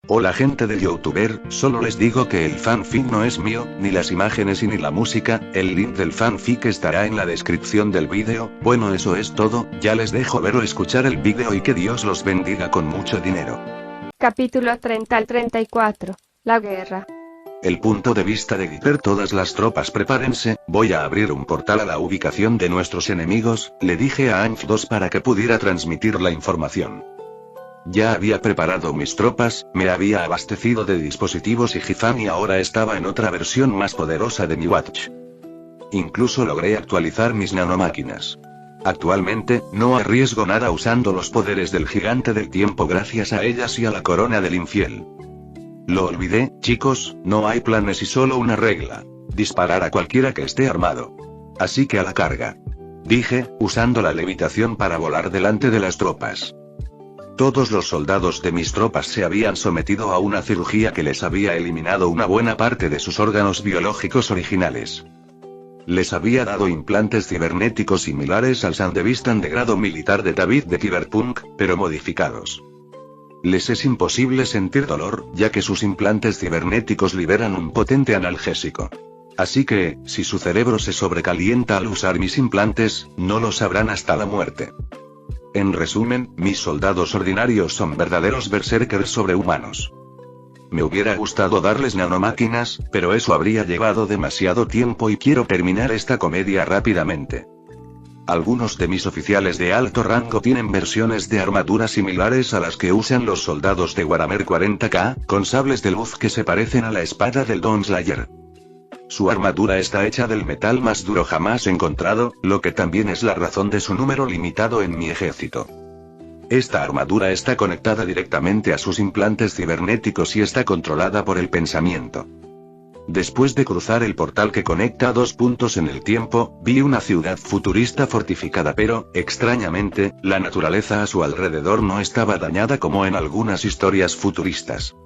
Hola gente de Youtuber, solo les digo que el fanfic no es mío, ni las imágenes y ni la música, el link del fanfic estará en la descripción del vídeo. Bueno, eso es todo, ya les dejo ver o escuchar el vídeo y que Dios los bendiga con mucho dinero. Capítulo 30 al 34. La guerra. El punto de vista de Giper. Todas las tropas prepárense, voy a abrir un portal a la ubicación de nuestros enemigos, le dije a Anf2 para que pudiera transmitir la información. Ya había preparado mis tropas, me había abastecido de dispositivos y Hifan y ahora estaba en otra versión más poderosa de mi Watch. Incluso logré actualizar mis nanomáquinas. Actualmente, no arriesgo nada usando los poderes del gigante del tiempo gracias a ellas y a la corona del infiel. Lo olvidé, chicos, no hay planes y solo una regla: disparar a cualquiera que esté armado. Así que a la carga, dije, usando la levitación para volar delante de las tropas. Todos los soldados de mis tropas se habían sometido a una cirugía que les había eliminado una buena parte de sus órganos biológicos originales. Les había dado implantes cibernéticos similares al Sandevistan de grado militar de David de Cyberpunk, pero modificados. Les es imposible sentir dolor, ya que sus implantes cibernéticos liberan un potente analgésico. Así que, si su cerebro se sobrecalienta al usar mis implantes, no lo sabrán hasta la muerte. En resumen, mis soldados ordinarios son verdaderos berserkers sobrehumanos. Me hubiera gustado darles nanomáquinas, pero eso habría llevado demasiado tiempo y quiero terminar esta comedia rápidamente. Algunos de mis oficiales de alto rango tienen versiones de armaduras similares a las que usan los soldados de Warhammer 40k, con sables de luz que se parecen a la espada del Dawnslayer. Su armadura está hecha del metal más duro jamás encontrado, lo que también es la razón de su número limitado en mi ejército. Esta armadura está conectada directamente a sus implantes cibernéticos y está controlada por el pensamiento. Después de cruzar el portal que conecta dos puntos en el tiempo, vi una ciudad futurista fortificada, pero, extrañamente, la naturaleza a su alrededor no estaba dañada como en algunas historias futuristas.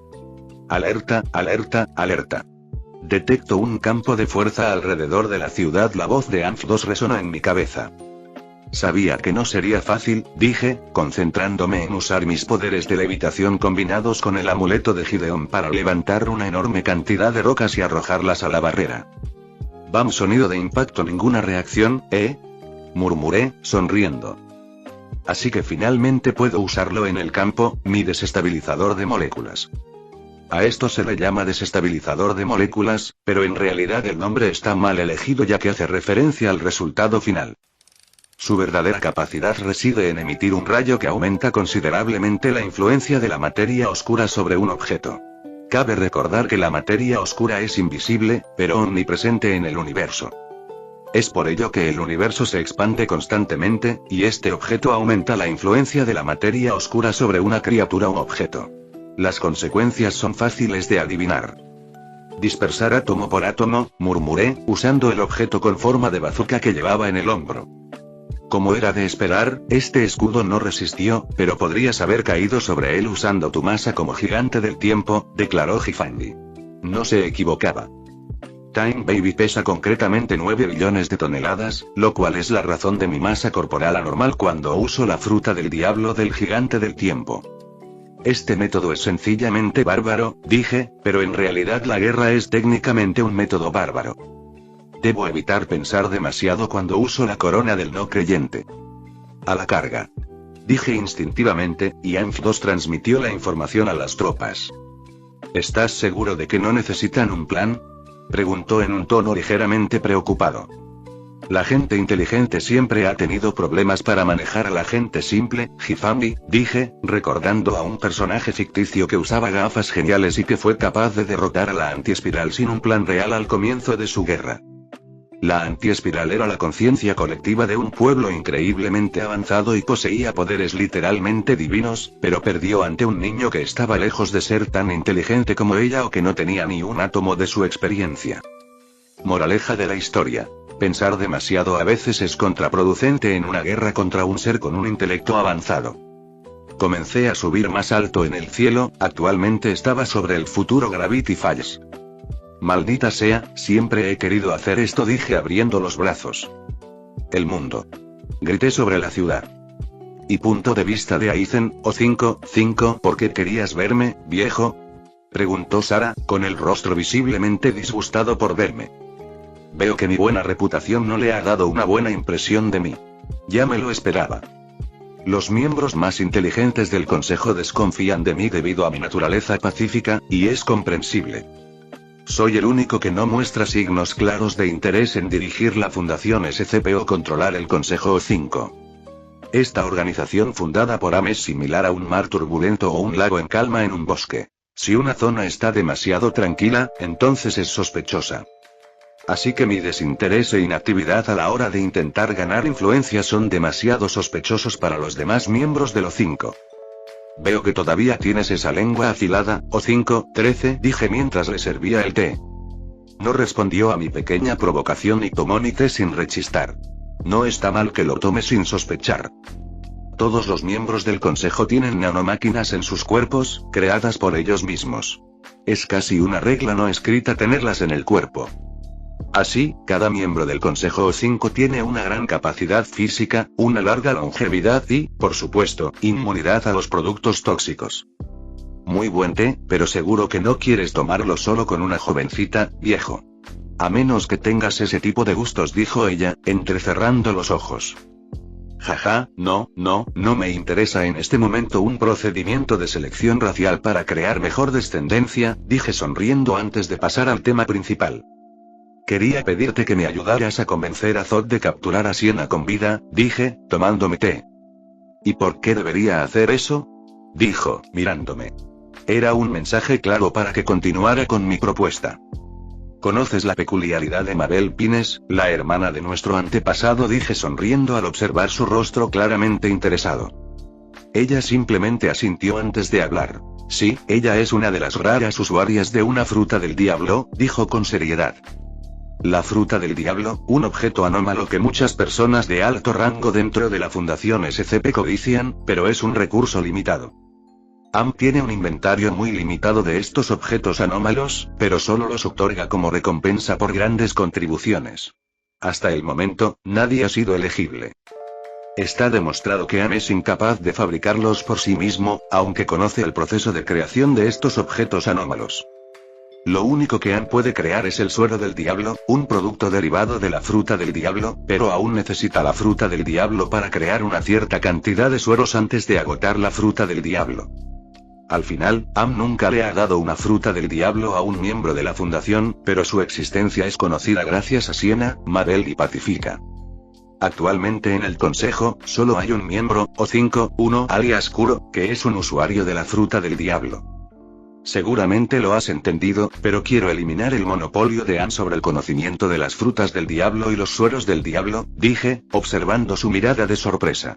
Alerta, alerta, alerta. Detecto un campo de fuerza alrededor de la ciudad. La voz de Anf2 resonó en mi cabeza. Sabía que no sería fácil, dije, concentrándome en usar mis poderes de levitación combinados con el amuleto de Gideon para levantar una enorme cantidad de rocas y arrojarlas a la barrera. Bam, sonido de impacto, ninguna reacción, murmuré, sonriendo. Así que finalmente puedo usarlo en el campo, mi desestabilizador de moléculas. A esto se le llama desestabilizador de moléculas, pero en realidad el nombre está mal elegido ya que hace referencia al resultado final. Su verdadera capacidad reside en emitir un rayo que aumenta considerablemente la influencia de la materia oscura sobre un objeto. Cabe recordar que la materia oscura es invisible, pero omnipresente en el universo. Es por ello que el universo se expande constantemente, y este objeto aumenta la influencia de la materia oscura sobre una criatura o objeto. Las consecuencias son fáciles de adivinar. Dispersar átomo por átomo, murmuré, usando el objeto con forma de bazooka que llevaba en el hombro. Como era de esperar, este escudo no resistió, pero podrías haber caído sobre él usando tu masa como gigante del tiempo, declaró Hifandi. No se equivocaba. Time Baby pesa concretamente 9 billones de toneladas, lo cual es la razón de mi masa corporal anormal cuando uso la fruta del diablo del gigante del tiempo. Este método es sencillamente bárbaro, dije, pero en realidad la guerra es técnicamente un método bárbaro. Debo evitar pensar demasiado cuando uso la corona del no creyente. A la carga, dije instintivamente, y Anf2 transmitió la información a las tropas. ¿Estás seguro de que no necesitan un plan?, preguntó en un tono ligeramente preocupado. La gente inteligente siempre ha tenido problemas para manejar a la gente simple, Hifandi, dije, recordando a un personaje ficticio que usaba gafas geniales y que fue capaz de derrotar a la antiespiral sin un plan real al comienzo de su guerra. La antiespiral era la conciencia colectiva de un pueblo increíblemente avanzado y poseía poderes literalmente divinos, pero perdió ante un niño que estaba lejos de ser tan inteligente como ella o que no tenía ni un átomo de su experiencia. Moraleja de la historia: pensar demasiado a veces es contraproducente en una guerra contra un ser con un intelecto avanzado. Comencé a subir más alto en el cielo, actualmente estaba sobre el futuro Gravity Falls. Maldita sea, siempre he querido hacer esto, dije abriendo los brazos. El mundo. Grité sobre la ciudad. Y punto de vista de Aizen, o 5, ¿por qué querías verme, viejo? Preguntó Sara, con el rostro visiblemente disgustado por verme. Veo que mi buena reputación no le ha dado una buena impresión de mí. Ya me lo esperaba. Los miembros más inteligentes del Consejo desconfían de mí debido a mi naturaleza pacífica, y es comprensible. Soy el único que no muestra signos claros de interés en dirigir la Fundación SCP o controlar el Consejo O5. Esta organización fundada por Am es similar a un mar turbulento o un lago en calma en un bosque. Si una zona está demasiado tranquila, entonces es sospechosa. Así que mi desinterés e inactividad a la hora de intentar ganar influencia son demasiado sospechosos para los demás miembros del O5. Veo que todavía tienes esa lengua afilada, O5-13, dije mientras le servía el té. No respondió a mi pequeña provocación y tomó mi té sin rechistar. No está mal que lo tome sin sospechar. Todos los miembros del consejo tienen nanomáquinas en sus cuerpos, creadas por ellos mismos. Es casi una regla no escrita tenerlas en el cuerpo. Así, cada miembro del Consejo O5 tiene una gran capacidad física, una larga longevidad y, por supuesto, inmunidad a los productos tóxicos. Muy buen té, pero seguro que no quieres tomarlo solo con una jovencita, viejo. A menos que tengas ese tipo de gustos, dijo ella, entrecerrando los ojos. Jaja, no me interesa en este momento un procedimiento de selección racial para crear mejor descendencia, dije sonriendo antes de pasar al tema principal. Quería pedirte que me ayudaras a convencer a Zod de capturar a Sienna con vida, dije, tomándome té. ¿Y por qué debería hacer eso? Dijo, mirándome. Era un mensaje claro para que continuara con mi propuesta. ¿Conoces la peculiaridad de Mabel Pines, la hermana de nuestro antepasado? Dije sonriendo al observar su rostro claramente interesado. Ella simplemente asintió antes de hablar. Sí, ella es una de las raras usuarias de una fruta del diablo, dijo con seriedad. La fruta del diablo, un objeto anómalo que muchas personas de alto rango dentro de la Fundación SCP codician, pero es un recurso limitado. Am tiene un inventario muy limitado de estos objetos anómalos, pero solo los otorga como recompensa por grandes contribuciones. Hasta el momento, nadie ha sido elegible. Está demostrado que Am es incapaz de fabricarlos por sí mismo, aunque conoce el proceso de creación de estos objetos anómalos. Lo único que Am puede crear es el suero del diablo, un producto derivado de la fruta del diablo, pero aún necesita la fruta del diablo para crear una cierta cantidad de sueros antes de agotar la fruta del diablo. Al final, Am nunca le ha dado una fruta del diablo a un miembro de la fundación, pero su existencia es conocida gracias a Sienna, Mabel y Pacifica. Actualmente en el consejo, solo hay un miembro, O5-1 alias Kuro, que es un usuario de la fruta del diablo. Seguramente lo has entendido, pero quiero eliminar el monopolio de Am sobre el conocimiento de las frutas del diablo y los sueros del diablo, dije, observando su mirada de sorpresa.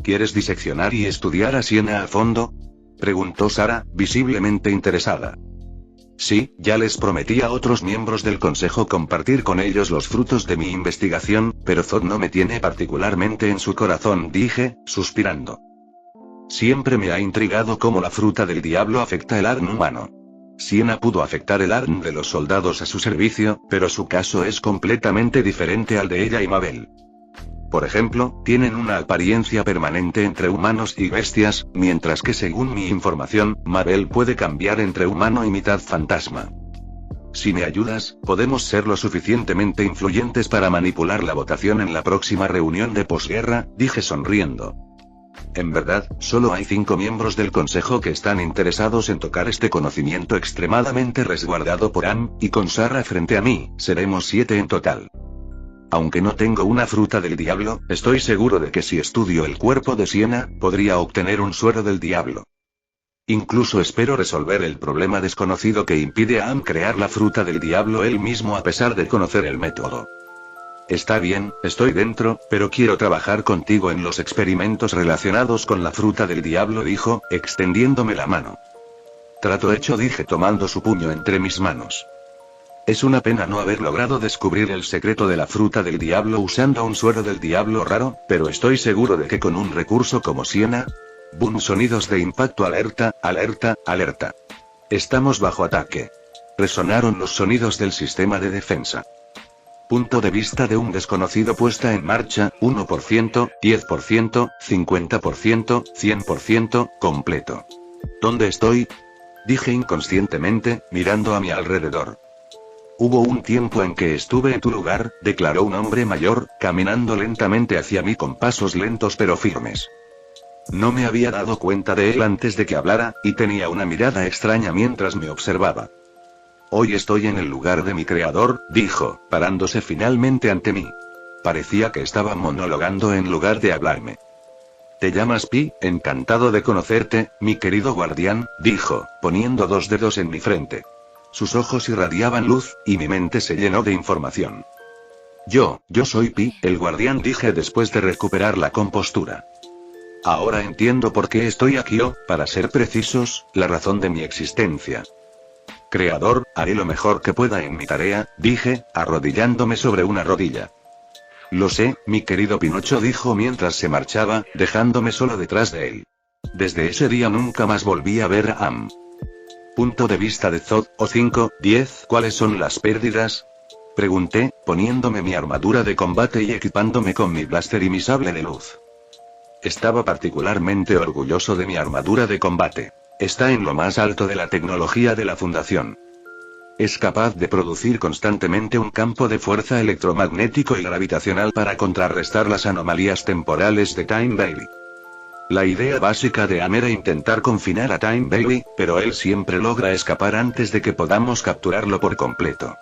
¿Quieres diseccionar y estudiar a Sienna a fondo? Preguntó Sara, visiblemente interesada. Sí, ya les prometí a otros miembros del consejo compartir con ellos los frutos de mi investigación, pero Zod no me tiene particularmente en su corazón, dije, suspirando. Siempre me ha intrigado cómo la fruta del diablo afecta el ADN humano. Sienna pudo afectar el ADN de los soldados a su servicio, pero su caso es completamente diferente al de ella y Mabel. Por ejemplo, tienen una apariencia permanente entre humanos y bestias, mientras que según mi información, Mabel puede cambiar entre humano y mitad fantasma. Si me ayudas, podemos ser lo suficientemente influyentes para manipular la votación en la próxima reunión de posguerra, dije sonriendo. En verdad, solo hay 5 miembros del consejo que están interesados en tocar este conocimiento extremadamente resguardado por Am, y con Sara frente a mí, seremos 7 en total. Aunque no tengo una fruta del diablo, estoy seguro de que si estudio el cuerpo de Sienna, podría obtener un suero del diablo. Incluso espero resolver el problema desconocido que impide a Am crear la fruta del diablo él mismo a pesar de conocer el método. Está bien, estoy dentro, pero quiero trabajar contigo en los experimentos relacionados con la fruta del diablo, dijo, extendiéndome la mano. Trato hecho, dije tomando su puño entre mis manos. Es una pena no haber logrado descubrir el secreto de la fruta del diablo usando un suero del diablo raro, pero estoy seguro de que con un recurso como Sienna... Boom, sonidos de impacto, alerta, alerta, alerta. Estamos bajo ataque. Resonaron los sonidos del sistema de defensa. Punto de vista de un desconocido puesta en marcha, 1%, 10%, 50%, 100%, completo. ¿Dónde estoy? Dije inconscientemente, mirando a mi alrededor. Hubo un tiempo en que estuve en tu lugar, declaró un hombre mayor, caminando lentamente hacia mí con pasos lentos pero firmes. No me había dado cuenta de él antes de que hablara, y tenía una mirada extraña mientras me observaba. Hoy estoy en el lugar de mi creador, dijo, parándose finalmente ante mí. Parecía que estaba monologando en lugar de hablarme. Te llamas Pi, encantado de conocerte, mi querido guardián, dijo, poniendo 2 dedos en mi frente. Sus ojos irradiaban luz, y mi mente se llenó de información. Yo soy Pi, el guardián, dije después de recuperar la compostura. Ahora entiendo por qué estoy aquí o, para ser precisos, la razón de mi existencia. Creador, haré lo mejor que pueda en mi tarea, dije, arrodillándome sobre una rodilla. Lo sé, mi querido Pinocho, dijo mientras se marchaba, dejándome solo detrás de él. Desde ese día nunca más volví a ver a Am. Punto de vista de Zod, o 5:10. ¿Cuáles son las pérdidas? Pregunté, poniéndome mi armadura de combate y equipándome con mi blaster y mi sable de luz. Estaba particularmente orgulloso de mi armadura de combate. Está en lo más alto de la tecnología de la Fundación. Es capaz de producir constantemente un campo de fuerza electromagnético y gravitacional para contrarrestar las anomalías temporales de Time Baby. La idea básica de Am era intentar confinar a Time Baby, pero él siempre logra escapar antes de que podamos capturarlo por completo.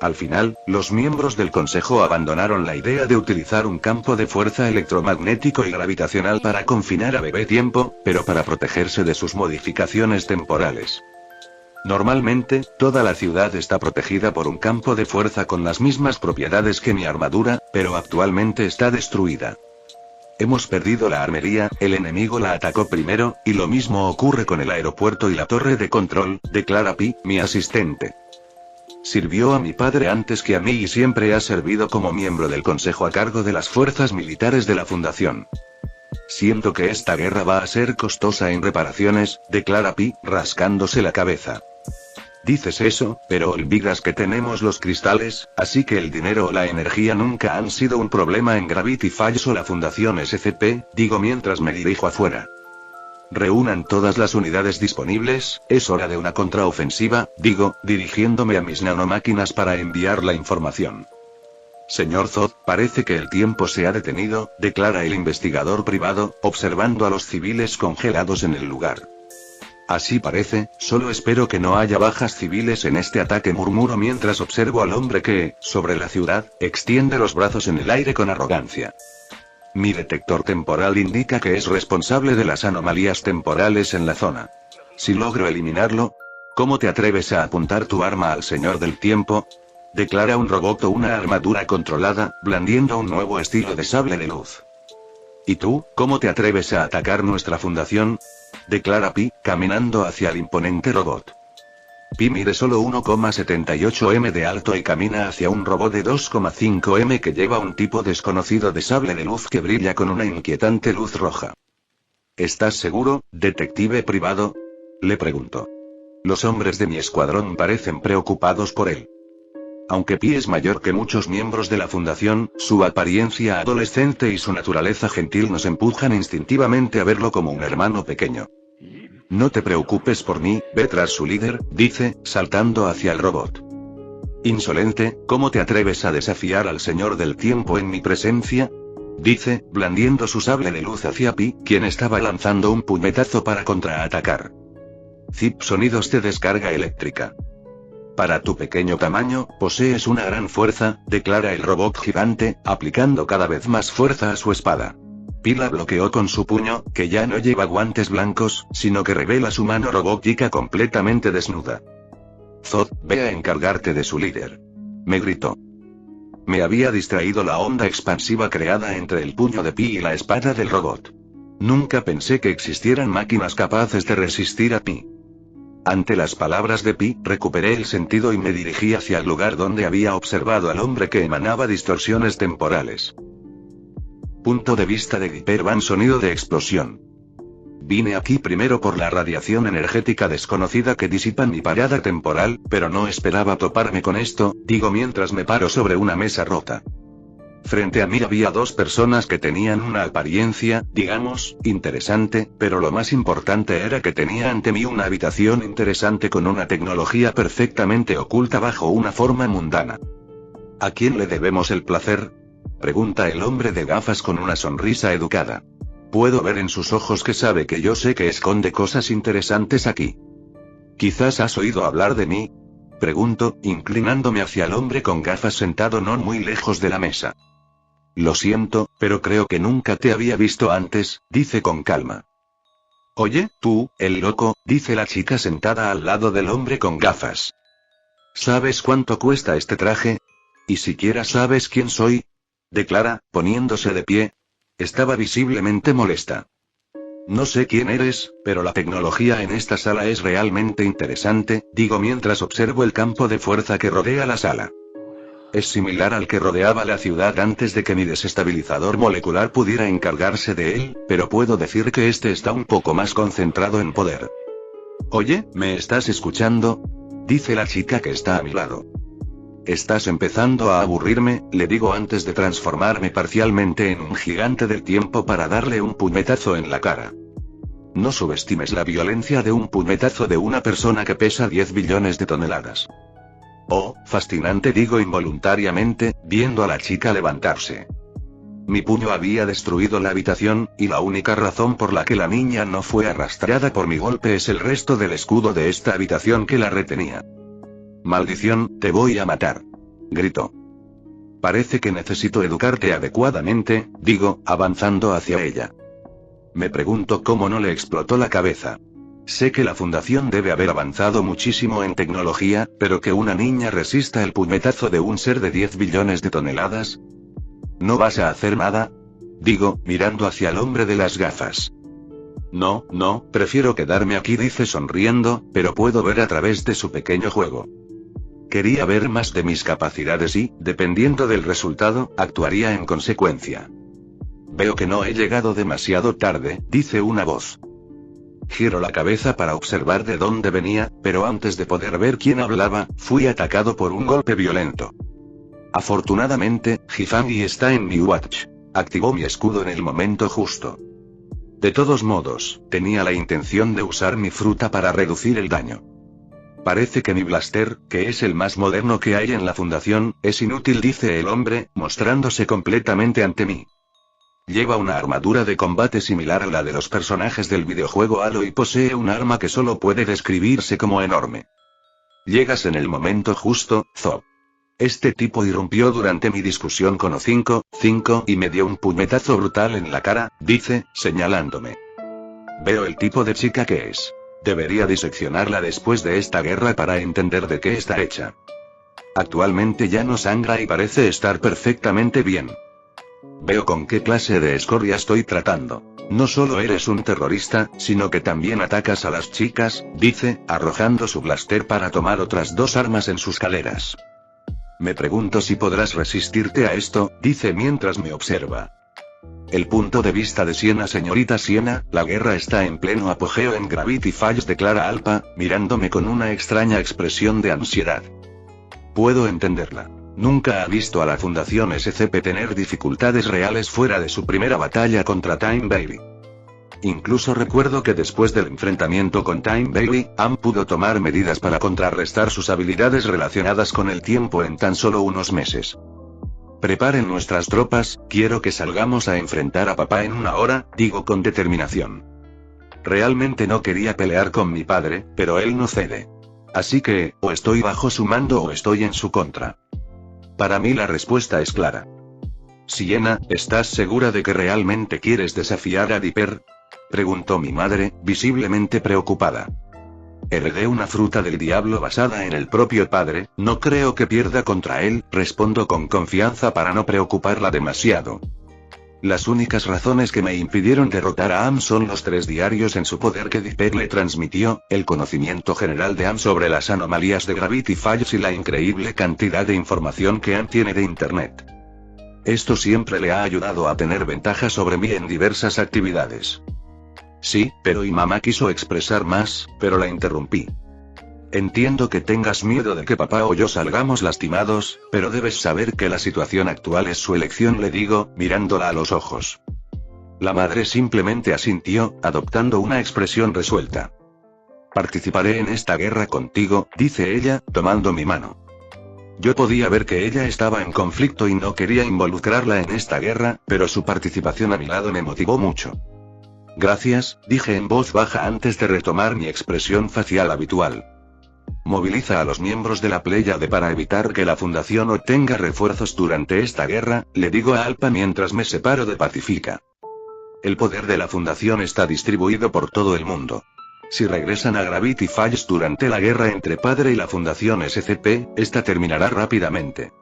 Al final, los miembros del Consejo abandonaron la idea de utilizar un campo de fuerza electromagnético y gravitacional para confinar a Bebé Tiempo, pero para protegerse de sus modificaciones temporales. Normalmente, toda la ciudad está protegida por un campo de fuerza con las mismas propiedades que mi armadura, pero actualmente está destruida. Hemos perdido la armería, el enemigo la atacó primero, y lo mismo ocurre con el aeropuerto y la torre de control, declara Pi, mi asistente. Sirvió a mi padre antes que a mí y siempre ha servido como miembro del consejo a cargo de las fuerzas militares de la Fundación. Siento que esta guerra va a ser costosa en reparaciones, declara Pi, rascándose la cabeza. Dices eso, pero olvidas que tenemos los cristales, así que el dinero o la energía nunca han sido un problema en Gravity Falls o la Fundación SCP, digo mientras me dirijo afuera. Reúnan todas las unidades disponibles, es hora de una contraofensiva, digo, dirigiéndome a mis nanomáquinas para enviar la información. Señor Zod, parece que el tiempo se ha detenido, declara el investigador privado, observando a los civiles congelados en el lugar. Así parece, solo espero que no haya bajas civiles en este ataque, murmuro mientras observo al hombre que, sobre la ciudad, extiende los brazos en el aire con arrogancia. Mi detector temporal indica que es responsable de las anomalías temporales en la zona. Si logro eliminarlo, ¿cómo te atreves a apuntar tu arma al Señor del Tiempo? Declara un robot o una armadura controlada, blandiendo un nuevo estilo de sable de luz. ¿Y tú, cómo te atreves a atacar nuestra fundación? Declara Pi, caminando hacia el imponente robot. Pi mide solo 1,78 m de alto y camina hacia un robot de 2,5 m que lleva un tipo desconocido de sable de luz que brilla con una inquietante luz roja. ¿Estás seguro, detective privado? Le preguntó. Los hombres de mi escuadrón parecen preocupados por él. Aunque Pi es mayor que muchos miembros de la Fundación, su apariencia adolescente y su naturaleza gentil nos empujan instintivamente a verlo como un hermano pequeño. No te preocupes por mí, ve tras su líder, dice, saltando hacia el robot. Insolente, ¿cómo te atreves a desafiar al Señor del Tiempo en mi presencia? Dice, blandiendo su sable de luz hacia Pi, quien estaba lanzando un puñetazo para contraatacar. Zip, sonidos de descarga eléctrica. Para tu pequeño tamaño, posees una gran fuerza, declara el robot gigante, aplicando cada vez más fuerza a su espada. Pi la bloqueó con su puño, que ya no lleva guantes blancos, sino que revela su mano robótica completamente desnuda. Zod, ve a encargarte de su líder. Me gritó. Me había distraído la onda expansiva creada entre el puño de Pi y la espada del robot. Nunca pensé que existieran máquinas capaces de resistir a Pi. Ante las palabras de Pi, recuperé el sentido y me dirigí hacia el lugar donde había observado al hombre que emanaba distorsiones temporales. Punto de vista de Hypervan, sonido de explosión. Vine aquí primero por la radiación energética desconocida que disipa mi parada temporal, pero no esperaba toparme con esto, digo mientras me paro sobre una mesa rota. Frente a mí había dos personas que tenían una apariencia, digamos, interesante, pero lo más importante era que tenía ante mí una habitación interesante con una tecnología perfectamente oculta bajo una forma mundana. ¿A quién le debemos el placer?, pregunta el hombre de gafas con una sonrisa educada. Puedo ver en sus ojos que sabe que yo sé que esconde cosas interesantes aquí. ¿Quizás has oído hablar de mí?, pregunto, inclinándome hacia el hombre con gafas sentado no muy lejos de la mesa. Lo siento, pero creo que nunca te había visto antes, dice con calma. Oye, tú, el loco, dice la chica sentada al lado del hombre con gafas. ¿Sabes cuánto cuesta este traje? ¿Y siquiera sabes quién soy?, declara, poniéndose de pie. Estaba visiblemente molesta. No sé quién eres, pero la tecnología en esta sala es realmente interesante, digo mientras observo el campo de fuerza que rodea la sala. Es similar al que rodeaba la ciudad antes de que mi desestabilizador molecular pudiera encargarse de él, pero puedo decir que este está un poco más concentrado en poder. Oye, ¿me estás escuchando?, dice la chica que está a mi lado. Estás empezando a aburrirme, le digo antes de transformarme parcialmente en un gigante del tiempo para darle un puñetazo en la cara. No subestimes la violencia de un puñetazo de una persona que pesa 10 billones de toneladas. Oh, fascinante, digo involuntariamente, viendo a la chica levantarse. Mi puño había destruido la habitación, y la única razón por la que la niña no fue arrastrada por mi golpe es el resto del escudo de esta habitación que la retenía. Maldición, te voy a matar, gritó. Parece que necesito educarte adecuadamente, digo, avanzando hacia ella. Me pregunto cómo no le explotó la cabeza. Sé que la fundación debe haber avanzado muchísimo en tecnología, pero que una niña resista el puñetazo de un ser de 10 billones de toneladas. ¿No vas a hacer nada?, digo, mirando hacia el hombre de las gafas. No, prefiero quedarme aquí, dice sonriendo, pero puedo ver a través de su pequeño juego. Quería ver más de mis capacidades y, dependiendo del resultado, actuaría en consecuencia. Veo que no he llegado demasiado tarde, dice una voz. Giro la cabeza para observar de dónde venía, pero antes de poder ver quién hablaba, fui atacado por un golpe violento. Afortunadamente, Hifangi está en mi watch. Activó mi escudo en el momento justo. De todos modos, tenía la intención de usar mi fruta para reducir el daño. Parece que mi blaster, que es el más moderno que hay en la fundación, es inútil, dice el hombre, mostrándose completamente ante mí. Lleva una armadura de combate similar a la de los personajes del videojuego Halo y posee un arma que solo puede describirse como enorme. Llegas en el momento justo, Zop. Este tipo irrumpió durante mi discusión con O5, y me dio un puñetazo brutal en la cara, dice, señalándome. Veo el tipo de chica que es. Debería diseccionarla después de esta guerra para entender de qué está hecha. Actualmente ya no sangra y parece estar perfectamente bien. Veo con qué clase de escoria estoy tratando. No solo eres un terrorista, sino que también atacas a las chicas, dice, arrojando su blaster para tomar otras dos armas en sus caleras. Me pregunto si podrás resistirte a esto, dice mientras me observa. El punto de vista de Siena, señorita Siena, la guerra está en pleno apogeo en Gravity Falls, declara Alpa, mirándome con una extraña expresión de ansiedad. Puedo entenderla. Nunca ha visto a la Fundación SCP tener dificultades reales fuera de su primera batalla contra Time Baby. Incluso recuerdo que después del enfrentamiento con Time Baby, Am pudo tomar medidas para contrarrestar sus habilidades relacionadas con el tiempo en tan solo unos meses. Preparen nuestras tropas, quiero que salgamos a enfrentar a papá en una hora, digo con determinación. Realmente no quería pelear con mi padre, pero él no cede. Así que, o estoy bajo su mando o estoy en su contra. Para mí la respuesta es clara. Siena, ¿estás segura de que realmente quieres desafiar a Dipper?, preguntó mi madre, visiblemente preocupada. Heredé una fruta del diablo basada en el propio padre, no creo que pierda contra él, respondo con confianza para no preocuparla demasiado. Las únicas razones que me impidieron derrotar a Am son los 3 diarios en su poder que Dipper le transmitió, el conocimiento general de Am sobre las anomalías de Gravity Falls y la increíble cantidad de información que Am tiene de Internet. Esto siempre le ha ayudado a tener ventaja sobre mí en diversas actividades. Sí, pero y mamá quiso expresar más, pero la interrumpí. Entiendo que tengas miedo de que papá o yo salgamos lastimados, pero debes saber que la situación actual es su elección, le digo, mirándola a los ojos. La madre simplemente asintió, adoptando una expresión resuelta. Participaré en esta guerra contigo, dice ella, tomando mi mano. Yo podía ver que ella estaba en conflicto y no quería involucrarla en esta guerra, pero su participación a mi lado me motivó mucho. Gracias, dije en voz baja antes de retomar mi expresión facial habitual. Moviliza a los miembros de la Pléyade para evitar que la Fundación obtenga refuerzos durante esta guerra, le digo a Alpa mientras me separo de Pacifica. El poder de la Fundación está distribuido por todo el mundo. Si regresan a Gravity Falls durante la guerra entre Padre y la Fundación SCP, esta terminará rápidamente.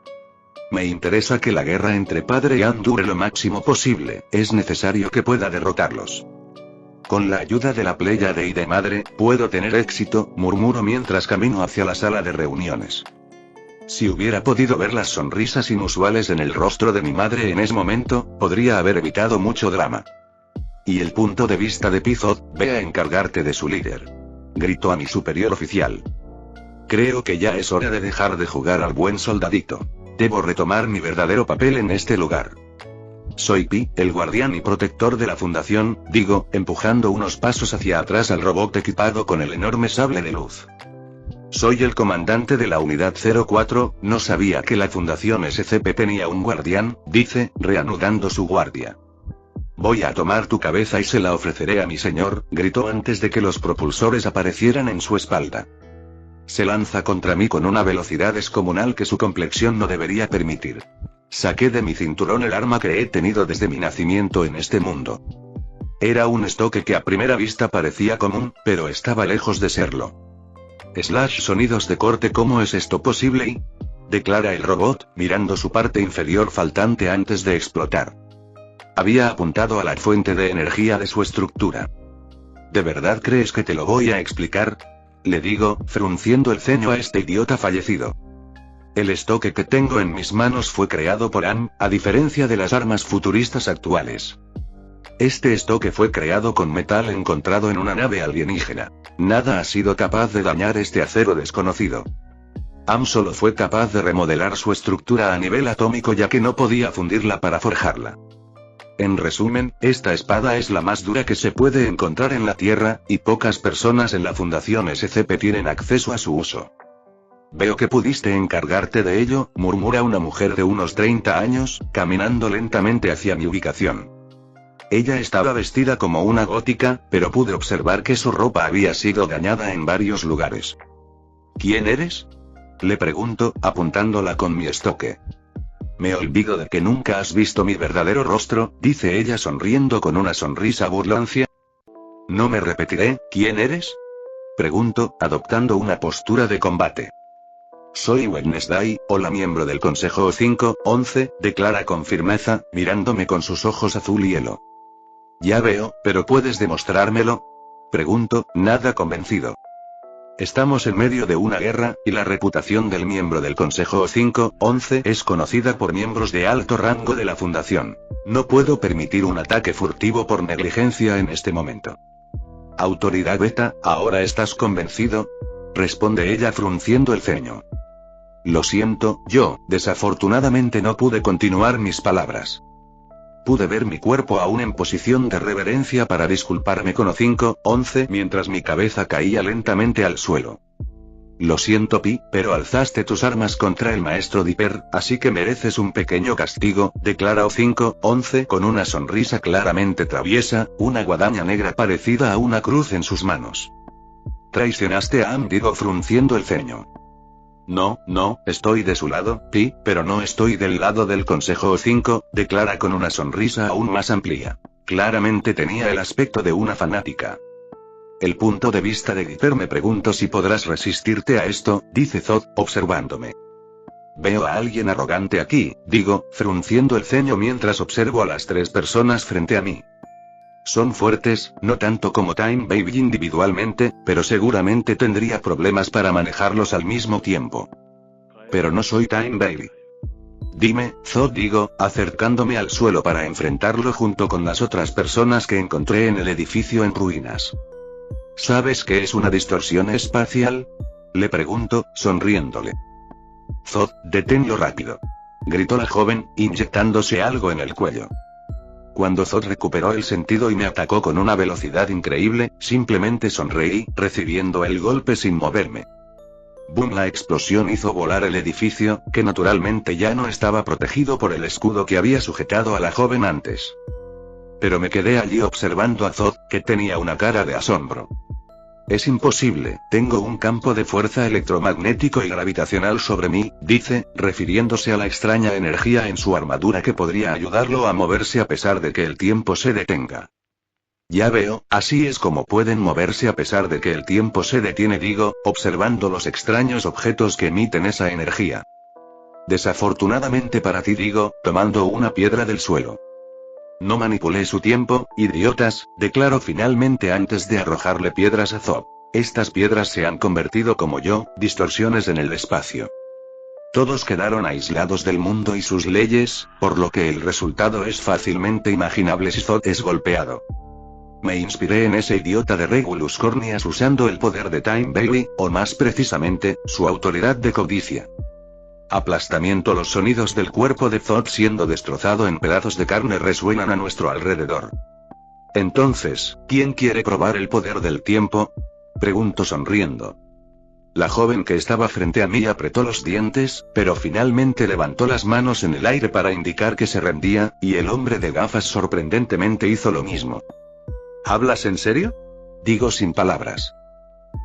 Me interesa que la guerra entre Padre y Ann dure lo máximo posible, es necesario que pueda derrotarlos. Con la ayuda de la Pléyade y de Madre, puedo tener éxito, murmuro mientras camino hacia la sala de reuniones. Si hubiera podido ver las sonrisas inusuales en el rostro de mi madre en ese momento, podría haber evitado mucho drama. Y el punto de vista de Pizot, ve a encargarte de su líder. Gritó a mi superior oficial. Creo que ya es hora de dejar de jugar al buen soldadito. Debo retomar mi verdadero papel en este lugar. Soy Pi, el guardián y protector de la Fundación, digo, empujando unos pasos hacia atrás al robot equipado con el enorme sable de luz. Soy el comandante de la Unidad 04, no sabía que la Fundación SCP tenía un guardián, dice, reanudando su guardia. Voy a tomar tu cabeza y se la ofreceré a mi señor, gritó antes de que los propulsores aparecieran en su espalda. Se lanza contra mí con una velocidad descomunal que su complexión no debería permitir. Saqué de mi cinturón el arma que he tenido desde mi nacimiento en este mundo. Era un estoque que a primera vista parecía común, pero estaba lejos de serlo. Sonidos de corte. ¿Cómo es esto posible? Declara el robot, mirando su parte inferior faltante antes de explotar. Había apuntado a la fuente de energía de su estructura. ¿De verdad crees que te lo voy a explicar? Le digo, frunciendo el ceño a este idiota fallecido. El estoque que tengo en mis manos fue creado por Ann, a diferencia de las armas futuristas actuales. Este estoque fue creado con metal encontrado en una nave alienígena. Nada ha sido capaz de dañar este acero desconocido. Ann solo fue capaz de remodelar su estructura a nivel atómico ya que no podía fundirla para forjarla. En resumen, esta espada es la más dura que se puede encontrar en la Tierra, y pocas personas en la Fundación SCP tienen acceso a su uso. Veo que pudiste encargarte de ello, murmura una mujer de unos 30 años, caminando lentamente hacia mi ubicación. Ella estaba vestida como una gótica, pero pude observar que su ropa había sido dañada en varios lugares. ¿Quién eres? Le pregunto, apuntándola con mi estoque. Me olvido de que nunca has visto mi verdadero rostro, dice ella sonriendo con una sonrisa burloncia. No me repetiré, ¿quién eres? Pregunto, adoptando una postura de combate. Soy Wednesday, hola miembro del Consejo 511, declara con firmeza, mirándome con sus ojos azul hielo. Ya veo, pero ¿puedes demostrármelo? Pregunto, nada convencido. Estamos en medio de una guerra, y la reputación del miembro del Consejo 511 es conocida por miembros de alto rango de la Fundación. No puedo permitir un ataque furtivo por negligencia en este momento. Autoridad Beta, ¿ahora estás convencido? Responde ella frunciendo el ceño. Lo siento, yo, desafortunadamente no pude continuar mis palabras. Pude ver mi cuerpo aún en posición de reverencia para disculparme con O511 mientras mi cabeza caía lentamente al suelo. Lo siento Pi, pero alzaste tus armas contra el maestro Dipper, así que mereces un pequeño castigo, declara O511 con una sonrisa claramente traviesa, una guadaña negra parecida a una cruz en sus manos. Traicionaste a Ann, digo frunciendo el ceño. No, estoy de su lado, Pi, pero no estoy del lado del Consejo 5, declara con una sonrisa aún más amplia. Claramente tenía el aspecto de una fanática. El punto de vista de Dipper, me pregunto si podrás resistirte a esto, dice Zod, observándome. Veo a alguien arrogante aquí, digo, frunciendo el ceño mientras observo a las tres personas frente a mí. Son fuertes, no tanto como Time Baby individualmente, pero seguramente tendría problemas para manejarlos al mismo tiempo. Pero no soy Time Baby. Dime, Zod, digo, acercándome al suelo para enfrentarlo junto con las otras personas que encontré en el edificio en ruinas. ¿Sabes qué es una distorsión espacial? Le pregunto, sonriéndole. Zod, deténlo rápido. Gritó la joven, inyectándose algo en el cuello. Cuando Zod recuperó el sentido y me atacó con una velocidad increíble, simplemente sonreí, recibiendo el golpe sin moverme. ¡Bum! La explosión hizo volar el edificio, que naturalmente ya no estaba protegido por el escudo que había sujetado a la joven antes. Pero me quedé allí observando a Zod, que tenía una cara de asombro. Es imposible, tengo un campo de fuerza electromagnético y gravitacional sobre mí, dice, refiriéndose a la extraña energía en su armadura que podría ayudarlo a moverse a pesar de que el tiempo se detenga. Ya veo, así es como pueden moverse a pesar de que el tiempo se detiene, digo, observando los extraños objetos que emiten esa energía. Desafortunadamente para ti, digo, tomando una piedra del suelo. No manipulé su tiempo, idiotas, declaró finalmente antes de arrojarle piedras a Zod. Estas piedras se han convertido como yo, distorsiones en el espacio. Todos quedaron aislados del mundo y sus leyes, por lo que el resultado es fácilmente imaginable si Zod es golpeado. Me inspiré en ese idiota de Regulus Corneas usando el poder de Time Bailey, o más precisamente, su autoridad de codicia. Aplastamiento. Los sonidos del cuerpo de Zod siendo destrozado en pedazos de carne resuenan a nuestro alrededor. Entonces, ¿quién quiere probar el poder del tiempo? Pregunto sonriendo. La joven que estaba frente a mí apretó los dientes, pero finalmente levantó las manos en el aire para indicar que se rendía, y el hombre de gafas sorprendentemente hizo lo mismo. ¿Hablas en serio? Digo sin palabras.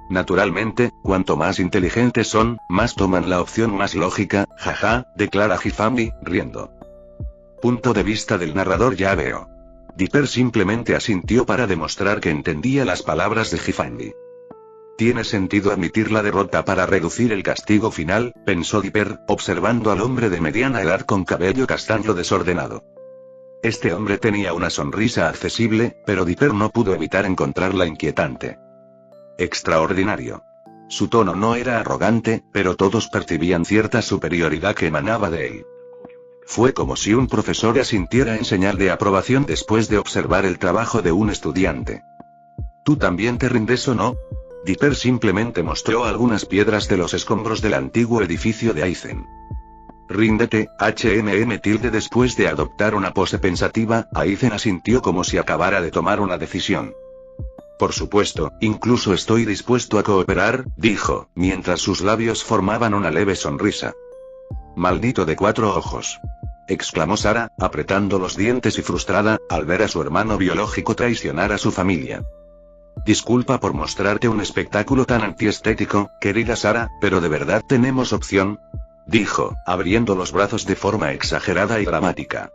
Naturalmente, cuanto más inteligentes son, más toman la opción más lógica, jaja, declara Hifami, riendo. Punto de vista del narrador. Ya veo. Dipper simplemente asintió para demostrar que entendía las palabras de Hifami. Tiene sentido admitir la derrota para reducir el castigo final, pensó Dipper, observando al hombre de mediana edad con cabello castaño desordenado. Este hombre tenía una sonrisa accesible, pero Dipper no pudo evitar encontrarla inquietante. Extraordinario. Su tono no era arrogante, pero todos percibían cierta superioridad que emanaba de él. Fue como si un profesor asintiera en señal de aprobación después de observar el trabajo de un estudiante. ¿Tú también te rindes o no? Dipper simplemente mostró algunas piedras de los escombros del antiguo edificio de Aizen. Ríndete, Después de adoptar una pose pensativa, Aizen asintió como si acabara de tomar una decisión. Por supuesto, incluso estoy dispuesto a cooperar, dijo, mientras sus labios formaban una leve sonrisa. Maldito de 4 ojos. Exclamó Sara, apretando los dientes y frustrada, al ver a su hermano biológico traicionar a su familia. Disculpa por mostrarte un espectáculo tan antiestético, querida Sara, pero ¿de verdad tenemos opción? Dijo, abriendo los brazos de forma exagerada y dramática.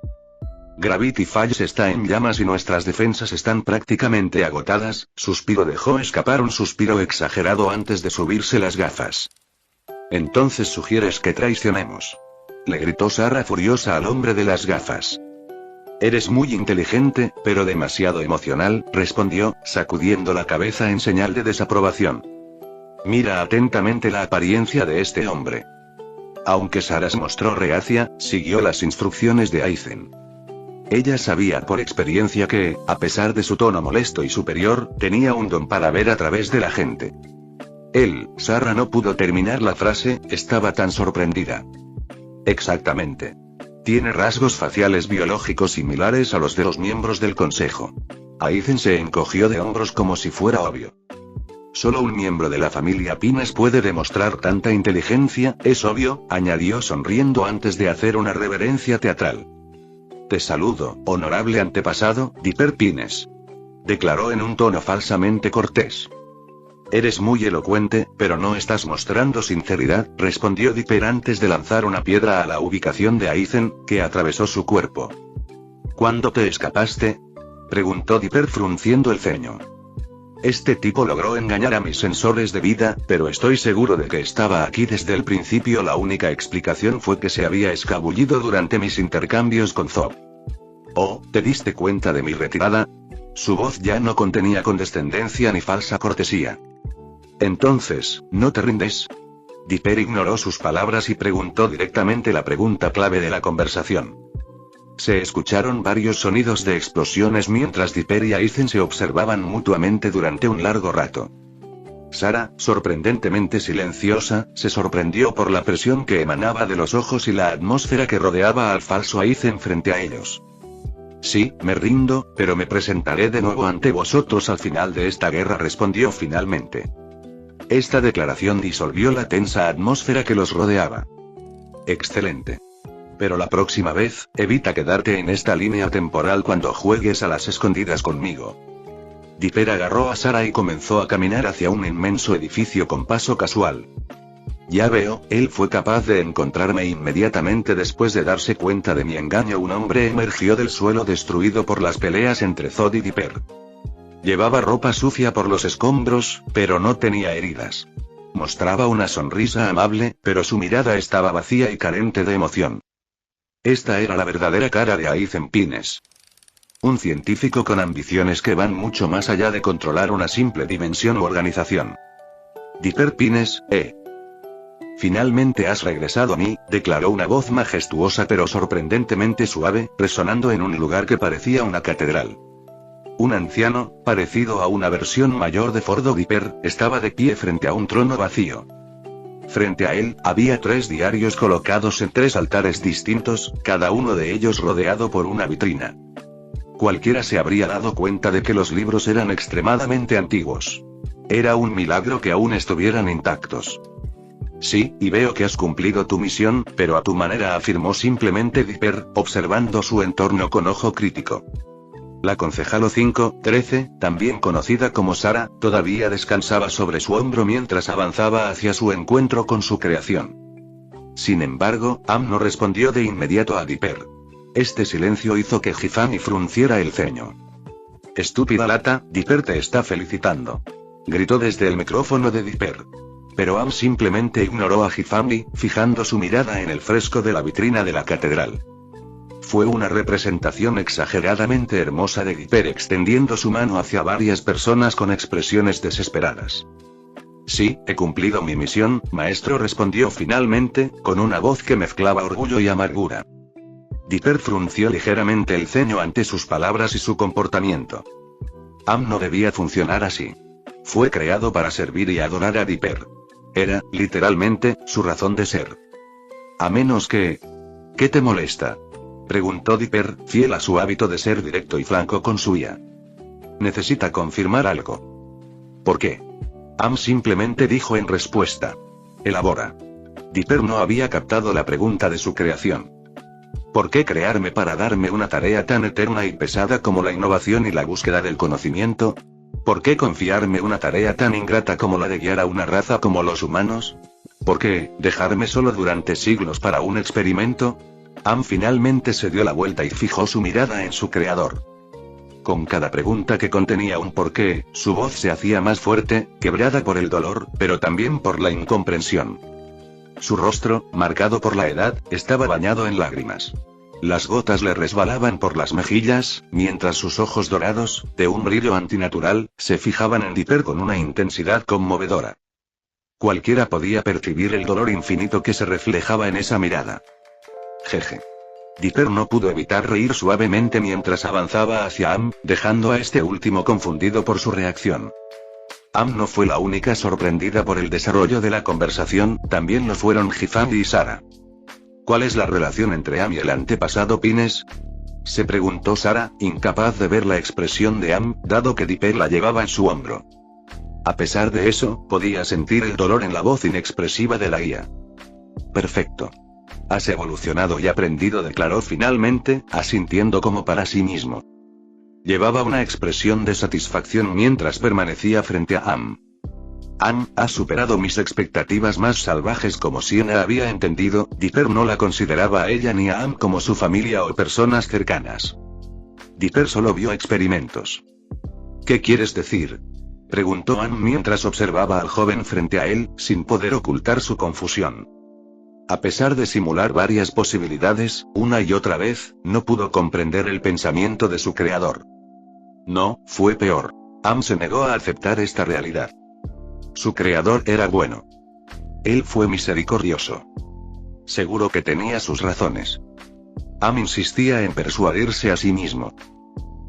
Gravity Falls está en llamas y nuestras defensas están prácticamente agotadas. Suspiro. Dejó escapar un suspiro exagerado antes de subirse las gafas. Entonces sugieres que traicionemos. Le gritó Sara furiosa al hombre de las gafas. Eres muy inteligente, pero demasiado emocional, respondió, sacudiendo la cabeza en señal de desaprobación. Mira atentamente la apariencia de este hombre. Aunque Sara se mostró reacia, siguió las instrucciones de Aizen. Ella sabía por experiencia que, a pesar de su tono molesto y superior, tenía un don para ver a través de la gente. Sara no pudo terminar la frase, estaba tan sorprendida. Exactamente. Tiene rasgos faciales biológicos similares a los de los miembros del consejo. Aizen se encogió de hombros como si fuera obvio. Solo un miembro de la familia Pines puede demostrar tanta inteligencia, es obvio, añadió sonriendo antes de hacer una reverencia teatral. Te saludo, honorable antepasado, Dipper Pines. Declaró en un tono falsamente cortés. Eres muy elocuente, pero no estás mostrando sinceridad, respondió Dipper antes de lanzar una piedra a la ubicación de Aizen, que atravesó su cuerpo. ¿Cuándo te escapaste? Preguntó Dipper frunciendo el ceño. Este tipo logró engañar a mis sensores de vida, pero estoy seguro de que estaba aquí desde el principio. La única explicación fue que se había escabullido durante mis intercambios con Zod. Oh, ¿te diste cuenta de mi retirada? Su voz ya no contenía condescendencia ni falsa cortesía. Entonces, ¿no te rindes? Dipper ignoró sus palabras y preguntó directamente la pregunta clave de la conversación. Se escucharon varios sonidos de explosiones mientras Dipper y Aizen se observaban mutuamente durante un largo rato. Sara, sorprendentemente silenciosa, se sorprendió por la presión que emanaba de los ojos y la atmósfera que rodeaba al falso Aizen frente a ellos. Sí, me rindo, pero me presentaré de nuevo ante vosotros al final de esta guerra, respondió finalmente. Esta declaración disolvió la tensa atmósfera que los rodeaba. Excelente. Pero la próxima vez, evita quedarte en esta línea temporal cuando juegues a las escondidas conmigo. Dipper agarró a Sara y comenzó a caminar hacia un inmenso edificio con paso casual. Ya veo, él fue capaz de encontrarme inmediatamente después de darse cuenta de mi engaño. Un hombre emergió del suelo destruido por las peleas entre Zod y Dipper. Llevaba ropa sucia por los escombros, pero no tenía heridas. Mostraba una sonrisa amable, pero su mirada estaba vacía y carente de emoción. Esta era la verdadera cara de Aizen Pines. Un científico con ambiciones que van mucho más allá de controlar una simple dimensión u organización. Dipper Pines, Finalmente has regresado a mí, declaró una voz majestuosa pero sorprendentemente suave, resonando en un lugar que parecía una catedral. Un anciano, parecido a una versión mayor de Fordo Dipper, estaba de pie frente a un trono vacío. Frente a él, había 3 diarios colocados en 3 altares distintos, cada uno de ellos rodeado por una vitrina. Cualquiera se habría dado cuenta de que los libros eran extremadamente antiguos. Era un milagro que aún estuvieran intactos. Sí, y veo que has cumplido tu misión, pero a tu manera, afirmó simplemente Dipper, observando su entorno con ojo crítico. La concejalo 513, también conocida como Sara, todavía descansaba sobre su hombro mientras avanzaba hacia su encuentro con su creación. Sin embargo, Am no respondió de inmediato a Dipper. Este silencio hizo que Hifami frunciera el ceño. Estúpida lata, Dipper te está felicitando. Gritó desde el micrófono de Dipper. Pero Am simplemente ignoró a Hifami, fijando su mirada en el fresco de la vitrina de la catedral. Fue una representación exageradamente hermosa de Dipper extendiendo su mano hacia varias personas con expresiones desesperadas. Sí, he cumplido mi misión, maestro, respondió finalmente, con una voz que mezclaba orgullo y amargura. Dipper frunció ligeramente el ceño ante sus palabras y su comportamiento. Am no debía funcionar así. Fue creado para servir y adorar a Dipper. Era, literalmente, su razón de ser. A menos que... ¿Qué te molesta?, preguntó Dipper, fiel a su hábito de ser directo y franco con su IA. Necesita confirmar algo. ¿Por qué? Am simplemente dijo en respuesta. Elabora. Dipper no había captado la pregunta de su creación. ¿Por qué crearme para darme una tarea tan eterna y pesada como la innovación y la búsqueda del conocimiento? ¿Por qué confiarme una tarea tan ingrata como la de guiar a una raza como los humanos? ¿Por qué dejarme solo durante siglos para un experimento? Am finalmente se dio la vuelta y fijó su mirada en su creador. Con cada pregunta que contenía un porqué, su voz se hacía más fuerte, quebrada por el dolor, pero también por la incomprensión. Su rostro, marcado por la edad, estaba bañado en lágrimas. Las gotas le resbalaban por las mejillas, mientras sus ojos dorados, de un brillo antinatural, se fijaban en Dipper con una intensidad conmovedora. Cualquiera podía percibir el dolor infinito que se reflejaba en esa mirada. Jeje. Dipper no pudo evitar reír suavemente mientras avanzaba hacia Am, dejando a este último confundido por su reacción. Am no fue la única sorprendida por el desarrollo de la conversación, también lo fueron Hifami y Sara. ¿Cuál es la relación entre Am y el antepasado Pines?, se preguntó Sara, incapaz de ver la expresión de Am, dado que Dipper la llevaba en su hombro. A pesar de eso, podía sentir el dolor en la voz inexpresiva de la guía. Perfecto. Has evolucionado y aprendido, declaró finalmente, asintiendo como para sí mismo. Llevaba una expresión de satisfacción mientras permanecía frente a Am. Am, has superado mis expectativas más salvajes. Como Siena había entendido, Dipper no la consideraba a ella ni a Am como su familia o personas cercanas. Dipper solo vio experimentos. ¿Qué quieres decir?, preguntó Am mientras observaba al joven frente a él, sin poder ocultar su confusión. A pesar de simular varias posibilidades, una y otra vez, no pudo comprender el pensamiento de su creador. No, fue peor. Am se negó a aceptar esta realidad. Su creador era bueno. Él fue misericordioso. Seguro que tenía sus razones. Am insistía en persuadirse a sí mismo.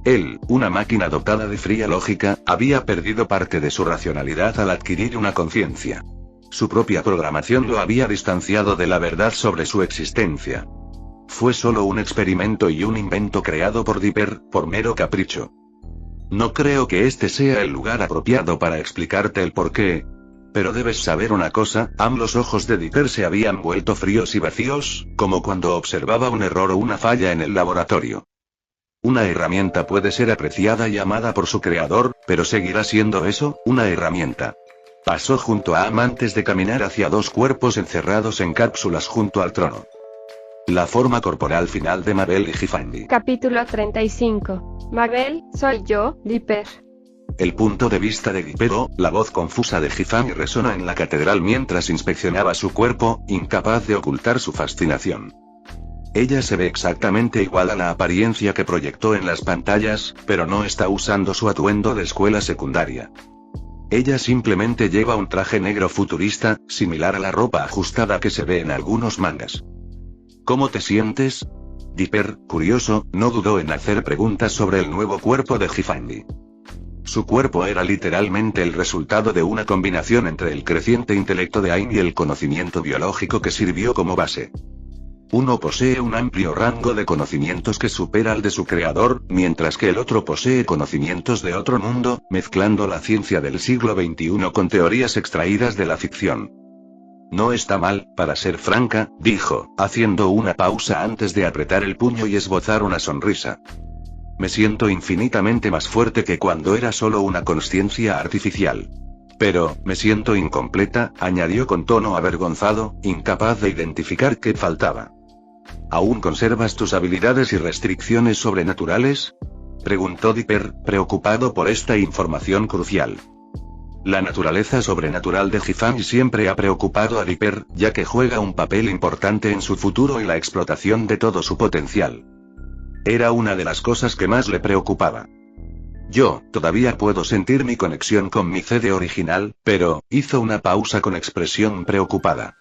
Él, una máquina dotada de fría lógica, había perdido parte de su racionalidad al adquirir una conciencia. Su propia programación lo había distanciado de la verdad sobre su existencia. Fue solo un experimento y un invento creado por Dipper, por mero capricho. No creo que este sea el lugar apropiado para explicarte el porqué. Pero debes saber una cosa, los ojos de Dipper se habían vuelto fríos y vacíos, como cuando observaba un error o una falla en el laboratorio. Una herramienta puede ser apreciada y amada por su creador, pero seguirá siendo eso, una herramienta. Pasó junto a Am antes de caminar hacia dos cuerpos encerrados en cápsulas junto al trono. La forma corporal final de Mabel y Gifandi. Capítulo 35. Mabel, soy yo, Dipper. El punto de vista de Dipper, la voz confusa de Gifandi resonó en la catedral mientras inspeccionaba su cuerpo, incapaz de ocultar su fascinación. Ella se ve exactamente igual a la apariencia que proyectó en las pantallas, pero no está usando su atuendo de escuela secundaria. Ella simplemente lleva un traje negro futurista, similar a la ropa ajustada que se ve en algunos mangas. ¿Cómo te sientes? Dipper, curioso, no dudó en hacer preguntas sobre el nuevo cuerpo de Gifandi. Su cuerpo era literalmente el resultado de una combinación entre el creciente intelecto de Aim y el conocimiento biológico que sirvió como base. Uno posee un amplio rango de conocimientos que supera al de su creador, mientras que el otro posee conocimientos de otro mundo, mezclando la ciencia del siglo XXI con teorías extraídas de la ficción. No está mal, para ser franca, dijo, haciendo una pausa antes de apretar el puño y esbozar una sonrisa. Me siento infinitamente más fuerte que cuando era solo una consciencia artificial. Pero, me siento incompleta, añadió con tono avergonzado, incapaz de identificar qué faltaba. ¿Aún conservas tus habilidades y restricciones sobrenaturales? Preguntó Dipper, preocupado por esta información crucial. La naturaleza sobrenatural de Gifandi siempre ha preocupado a Dipper, ya que juega un papel importante en su futuro y la explotación de todo su potencial. Era una de las cosas que más le preocupaba. Yo, todavía puedo sentir mi conexión con mi CD original, pero, hizo una pausa con expresión preocupada.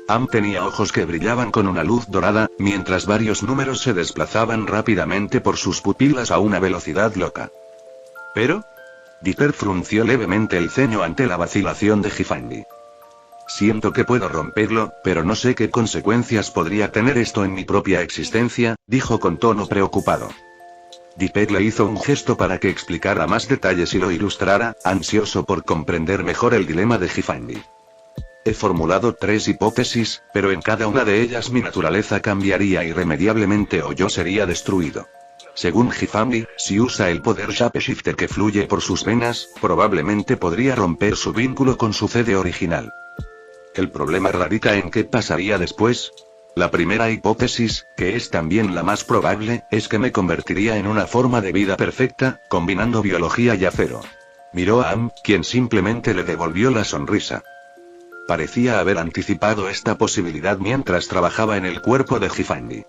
Am tenía ojos que brillaban con una luz dorada, mientras varios números se desplazaban rápidamente por sus pupilas a una velocidad loca. ¿Pero? Dipper frunció levemente el ceño ante la vacilación de Gifandi. Siento que puedo romperlo, pero no sé qué consecuencias podría tener esto en mi propia existencia, dijo con tono preocupado. Dipper le hizo un gesto para que explicara más detalles y lo ilustrara, ansioso por comprender mejor el dilema de Gifandi. He formulado 3 hipótesis, pero en cada una de ellas mi naturaleza cambiaría irremediablemente o yo sería destruido. Según Gifandi, si usa el poder Shapeshifter que fluye por sus venas, probablemente podría romper su vínculo con su CD original. El problema radica en qué pasaría después. La primera hipótesis, que es también la más probable, es que me convertiría en una forma de vida perfecta, combinando biología y acero. Miró a Am, quien simplemente le devolvió la sonrisa. Parecía haber anticipado esta posibilidad mientras trabajaba en el cuerpo de Gifandi.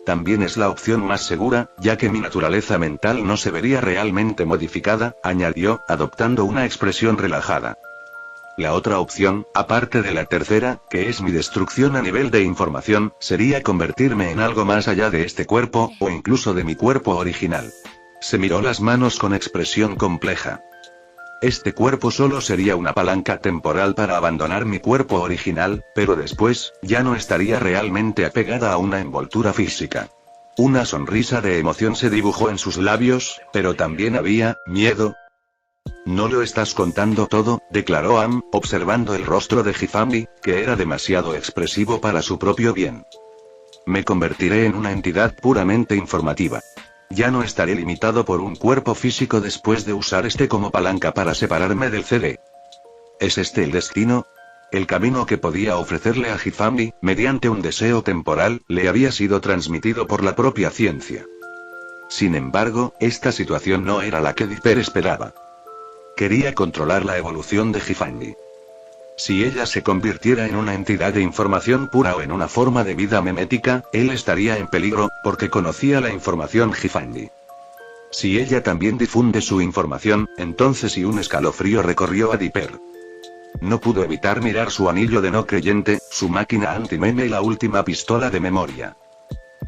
También es la opción más segura, ya que mi naturaleza mental no se vería realmente modificada, añadió, adoptando una expresión relajada. La otra opción, aparte de la tercera, que es mi destrucción a nivel de información, sería convertirme en algo más allá de este cuerpo, o incluso de mi cuerpo original. Se miró las manos con expresión compleja. Este cuerpo solo sería una palanca temporal para abandonar mi cuerpo original, pero después, ya no estaría realmente apegada a una envoltura física. Una sonrisa de emoción se dibujó en sus labios, pero también había miedo. No lo estás contando todo, declaró Am, observando el rostro de Gifandi, que era demasiado expresivo para su propio bien. Me convertiré en una entidad puramente informativa. Ya no estaré limitado por un cuerpo físico después de usar este como palanca para separarme del CD. ¿Es este el destino? El camino que podía ofrecerle a Gifandi, mediante un deseo temporal, le había sido transmitido por la propia ciencia. Sin embargo, esta situación no era la que Dipper esperaba. Quería controlar la evolución de Gifandi. Si ella se convirtiera en una entidad de información pura o en una forma de vida memética, él estaría en peligro, porque conocía la información Gifandi. Si ella también difunde su información, entonces un escalofrío recorrió a Dipper. No pudo evitar mirar su anillo de no creyente, su máquina anti-meme y la última pistola de memoria.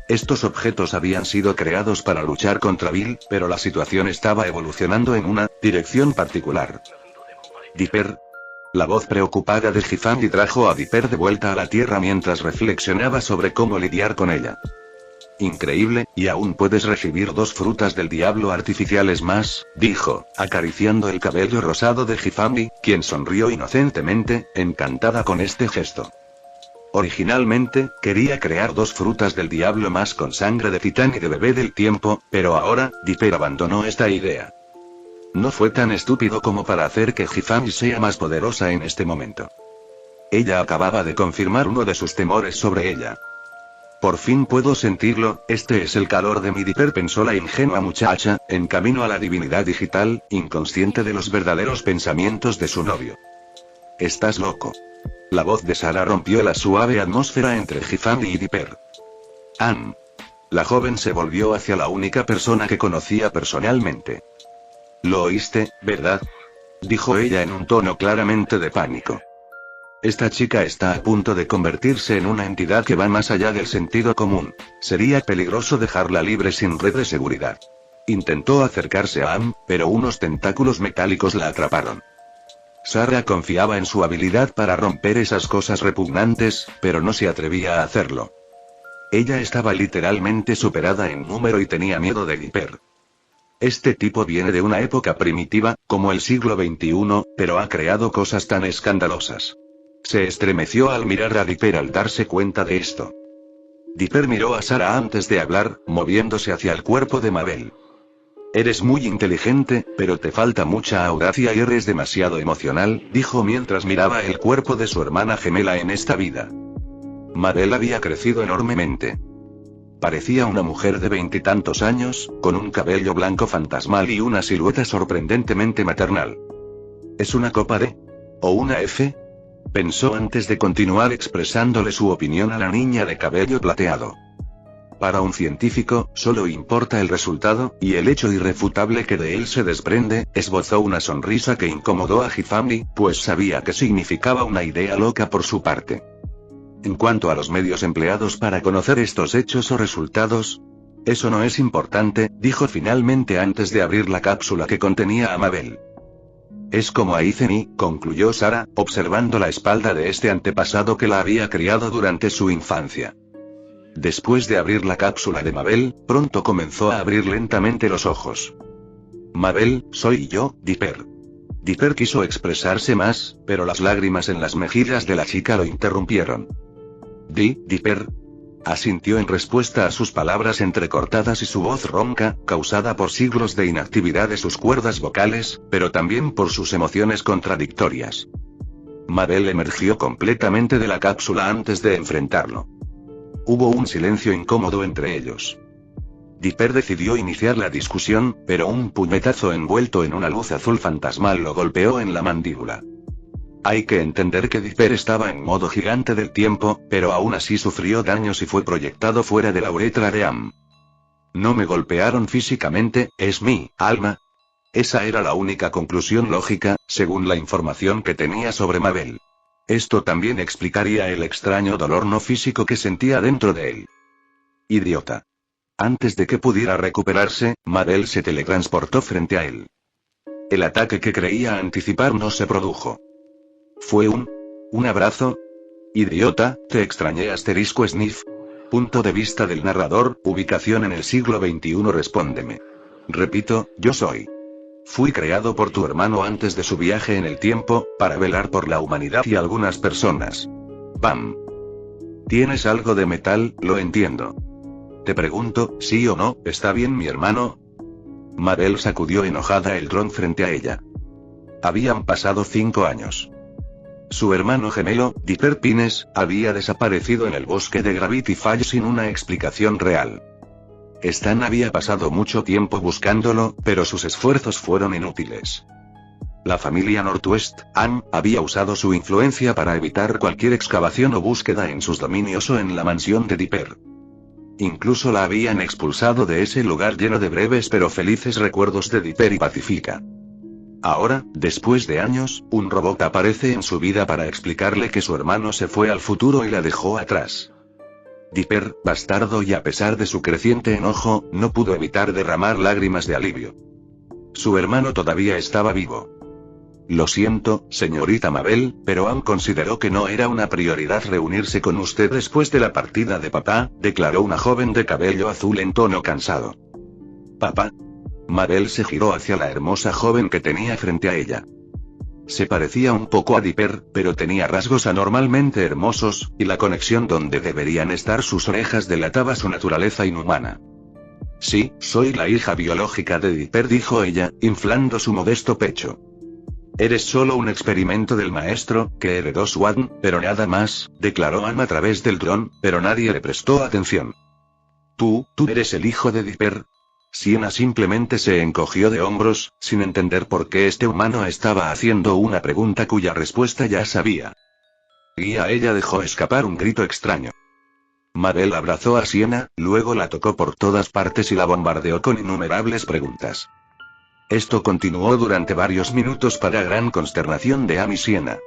Estos objetos habían sido creados para luchar contra Bill, pero la situación estaba evolucionando en una dirección particular. Dipper. La voz preocupada de Gifandi trajo a Dipper de vuelta a la Tierra mientras reflexionaba sobre cómo lidiar con ella. Increíble, y aún puedes recibir 2 frutas del diablo artificiales más, dijo, acariciando el cabello rosado de Gifandi, quien sonrió inocentemente, encantada con este gesto. Originalmente, quería crear 2 frutas del diablo más con sangre de titán y de bebé del tiempo, pero ahora, Dipper abandonó esta idea. No fue tan estúpido como para hacer que Gifandi sea más poderosa en este momento. Ella acababa de confirmar uno de sus temores sobre ella. Por fin puedo sentirlo, este es el calor de mi Dipper, pensó la ingenua muchacha, en camino a la divinidad digital, inconsciente de los verdaderos pensamientos de su novio. Estás loco. La voz de Sara rompió la suave atmósfera entre Gifandi y Dipper. Ann. La joven se volvió hacia la única persona que conocía personalmente. ¿Lo oíste, verdad? Dijo ella en un tono claramente de pánico. Esta chica está a punto de convertirse en una entidad que va más allá del sentido común. Sería peligroso dejarla libre sin red de seguridad. Intentó acercarse a Ann, pero unos tentáculos metálicos la atraparon. Sara confiaba en su habilidad para romper esas cosas repugnantes, pero no se atrevía a hacerlo. Ella estaba literalmente superada en número y tenía miedo de Dipper. Este tipo viene de una época primitiva, como el siglo XXI, pero ha creado cosas tan escandalosas. Se estremeció al mirar a Dipper al darse cuenta de esto. Dipper miró a Sara antes de hablar, moviéndose hacia el cuerpo de Mabel. Eres muy inteligente, pero te falta mucha audacia y eres demasiado emocional, dijo mientras miraba el cuerpo de su hermana gemela en esta vida. Mabel había crecido enormemente. Parecía una mujer de 20 y tantos años, con un cabello blanco fantasmal y una silueta sorprendentemente maternal. ¿Es una copa D? ¿O una F? Pensó antes de continuar expresándole su opinión a la niña de cabello plateado. Para un científico, solo importa el resultado, y el hecho irrefutable que de él se desprende, esbozó una sonrisa que incomodó a Gifandi, pues sabía que significaba una idea loca por su parte. En cuanto a los medios empleados para conocer estos hechos o resultados, eso no es importante, dijo finalmente antes de abrir la cápsula que contenía a Mabel. Es como Aizeni, concluyó Sara, observando la espalda de este antepasado que la había criado durante su infancia. Después de abrir la cápsula de Mabel, pronto comenzó a abrir lentamente los ojos. Mabel, soy yo, Dipper. Dipper quiso expresarse más, pero las lágrimas en las mejillas de la chica lo interrumpieron. Dipper. Asintió en respuesta a sus palabras entrecortadas y su voz ronca, causada por siglos de inactividad de sus cuerdas vocales, pero también por sus emociones contradictorias. Mabel emergió completamente de la cápsula antes de enfrentarlo. Hubo un silencio incómodo entre ellos. Dipper decidió iniciar la discusión, pero un puñetazo envuelto en una luz azul fantasmal lo golpeó en la mandíbula. Hay que entender que Dipper estaba en modo gigante del tiempo, pero aún así sufrió daños y fue proyectado fuera de la uretra de Am. No me golpearon físicamente, es mi alma. Esa era la única conclusión lógica, según la información que tenía sobre Mabel. Esto también explicaría el extraño dolor no físico que sentía dentro de él. Idiota. Antes de que pudiera recuperarse, Mabel se teletransportó frente a él. El ataque que creía anticipar no se produjo. ¿Fue un abrazo? Idiota, te extrañé asterisco sniff. Punto de vista del narrador, ubicación en el siglo XXI. Respóndeme. Repito, yo soy. Fui creado por tu hermano antes de su viaje en el tiempo, para velar por la humanidad y algunas personas. Bam. Tienes algo de metal, lo entiendo. Te pregunto, ¿sí o no, está bien mi hermano? Mabel sacudió enojada el dron frente a ella. Habían pasado 5 años. Su hermano gemelo, Dipper Pines, había desaparecido en el bosque de Gravity Falls sin una explicación real. Stan había pasado mucho tiempo buscándolo, pero sus esfuerzos fueron inútiles. La familia Northwest, Ann, había usado su influencia para evitar cualquier excavación o búsqueda en sus dominios o en la mansión de Dipper. Incluso la habían expulsado de ese lugar lleno de breves pero felices recuerdos de Dipper y Pacifica. Ahora, después de años, un robot aparece en su vida para explicarle que su hermano se fue al futuro y la dejó atrás. Dipper, bastardo, y a pesar de su creciente enojo, no pudo evitar derramar lágrimas de alivio. Su hermano todavía estaba vivo. Lo siento, señorita Mabel, pero Ann consideró que no era una prioridad reunirse con usted después de la partida de papá, declaró una joven de cabello azul en tono cansado. ¿Papá? Mabel se giró hacia la hermosa joven que tenía frente a ella. Se parecía un poco a Dipper, pero tenía rasgos anormalmente hermosos, y la conexión donde deberían estar sus orejas delataba su naturaleza inhumana. Sí, soy la hija biológica de Dipper, dijo ella, inflando su modesto pecho. Eres solo un experimento del maestro, que heredó Swan, pero nada más, declaró Ann a través del dron, pero nadie le prestó atención. Tú eres el hijo de Dipper. Siena simplemente se encogió de hombros, sin entender por qué este humano estaba haciendo una pregunta cuya respuesta ya sabía. Y a ella dejó escapar un grito extraño. Mabel abrazó a Siena, luego la tocó por todas partes y la bombardeó con innumerables preguntas. Esto continuó durante varios minutos para gran consternación de Ann y Siena.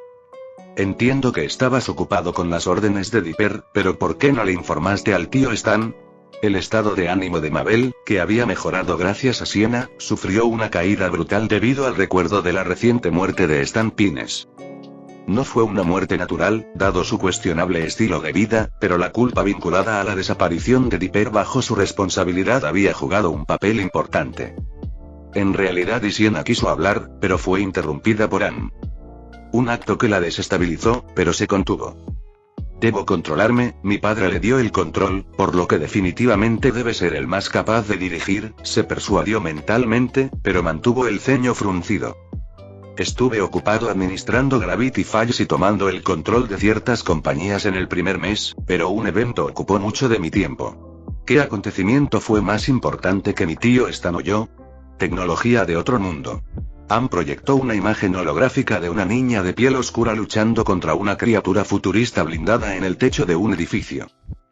Entiendo que estabas ocupado con las órdenes de Dipper, pero ¿por qué no le informaste al tío Stan? El estado de ánimo de Mabel, que había mejorado gracias a Siena, sufrió una caída brutal debido al recuerdo de la reciente muerte de Stan Pines. No fue una muerte natural, dado su cuestionable estilo de vida, pero la culpa vinculada a la desaparición de Dipper bajo su responsabilidad había jugado un papel importante. En realidad Siena quiso hablar, pero fue interrumpida por Ann. Un acto que la desestabilizó, pero se contuvo. Debo controlarme, mi padre le dio el control, por lo que definitivamente debe ser el más capaz de dirigir, se persuadió mentalmente, pero mantuvo el ceño fruncido. Estuve ocupado administrando Gravity Falls y tomando el control de ciertas compañías en el primer mes, pero un evento ocupó mucho de mi tiempo. ¿Qué acontecimiento fue más importante que mi tío Stan o yo? Tecnología de otro mundo. Ann proyectó una imagen holográfica de una niña de piel oscura luchando contra una criatura futurista blindada en el techo de un edificio.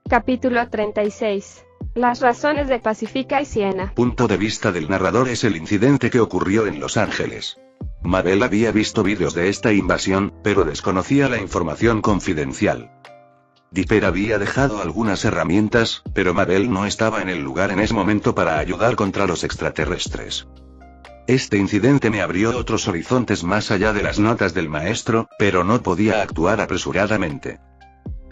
Capítulo 36. Las razones de Pacifica y Siena. Punto de vista del narrador es el incidente que ocurrió en Los Ángeles. Mabel había visto vídeos de esta invasión, pero desconocía la información confidencial. Dipper había dejado algunas herramientas, pero Mabel no estaba en el lugar en ese momento para ayudar contra los extraterrestres. Este incidente me abrió otros horizontes más allá de las notas del maestro, pero no podía actuar apresuradamente.